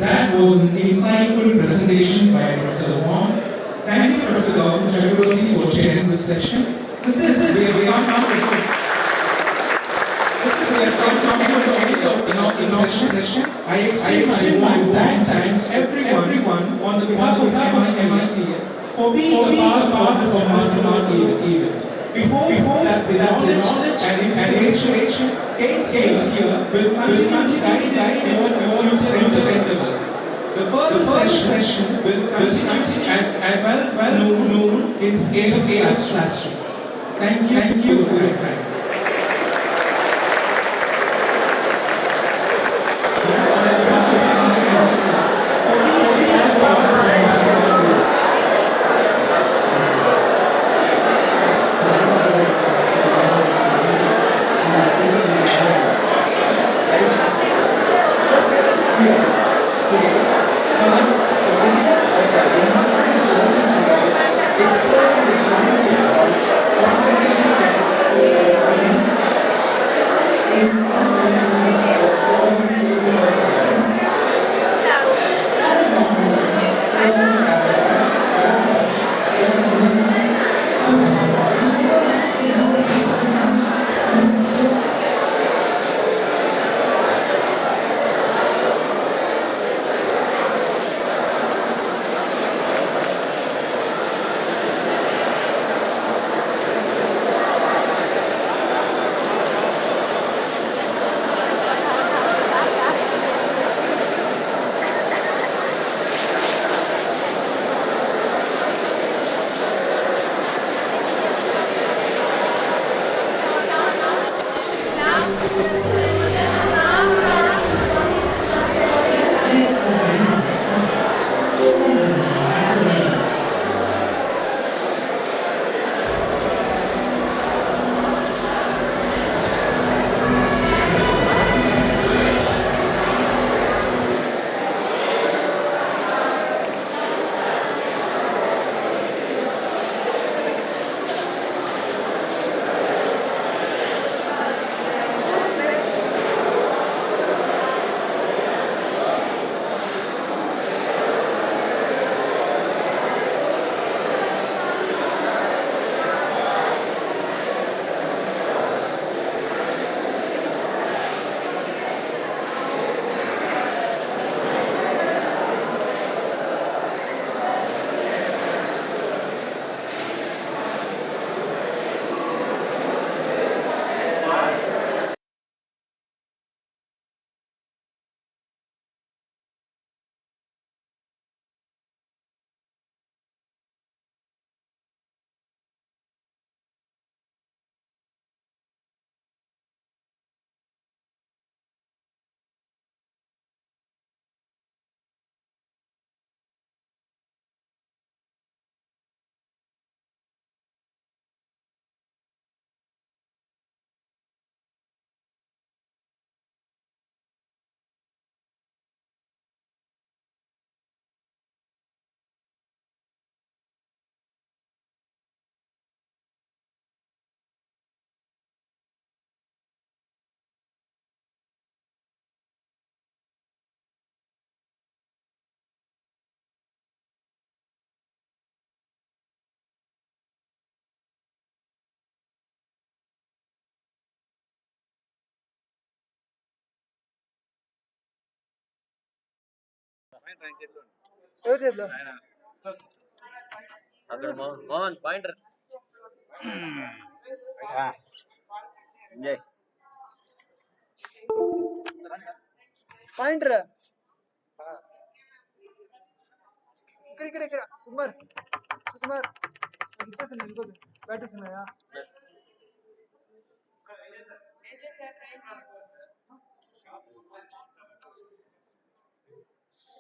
That was an insightful presentation by Professor Wong. Thank you, Professor Gautam Chakraborty, for chairing this session. With this, we are now coming to the end of the session. I extend my warm thanks to everyone on the behalf of MITS for being a part of this remarkable event. We hope that the knowledge and inspiration gained here will continue to guide your future endeavors. The further session will continue at 12 noon in Scale's classroom. Thank you for your time. అక్కడ Mohan pointer pointer ఇక్కడ సుకుమార్ ఇచ్చేస్తాను వెళ్ళిపోతుంది batteries ఉన్నాయా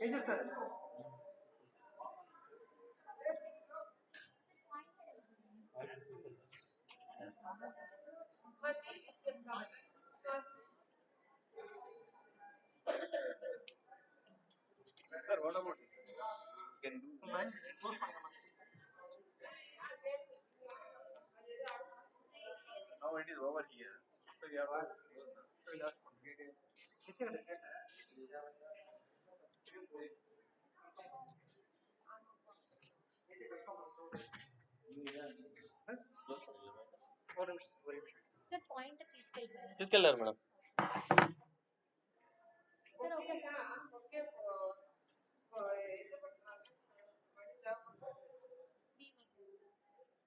ఏం చేస్తారు what about you can do now it is over here so you have so you have completed Sir, point తీసుకెళ్ళారు madam Sir, okay.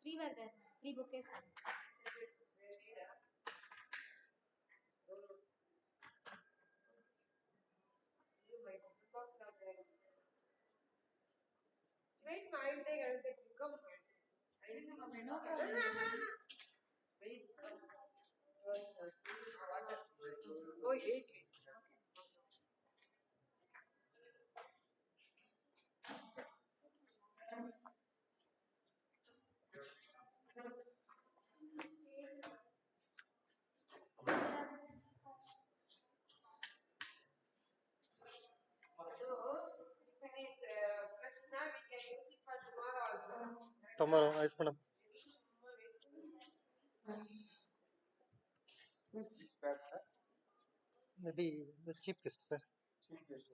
Three were there. Three bouquets. Wait, my thing, I will take you. Come. No problem. Wait. Oh, eight. So, if it is fresh now, we can use it for tomorrow also. Tomorrow, ice madam. who's this bad sir Maybe the chief guest, sir. chief guest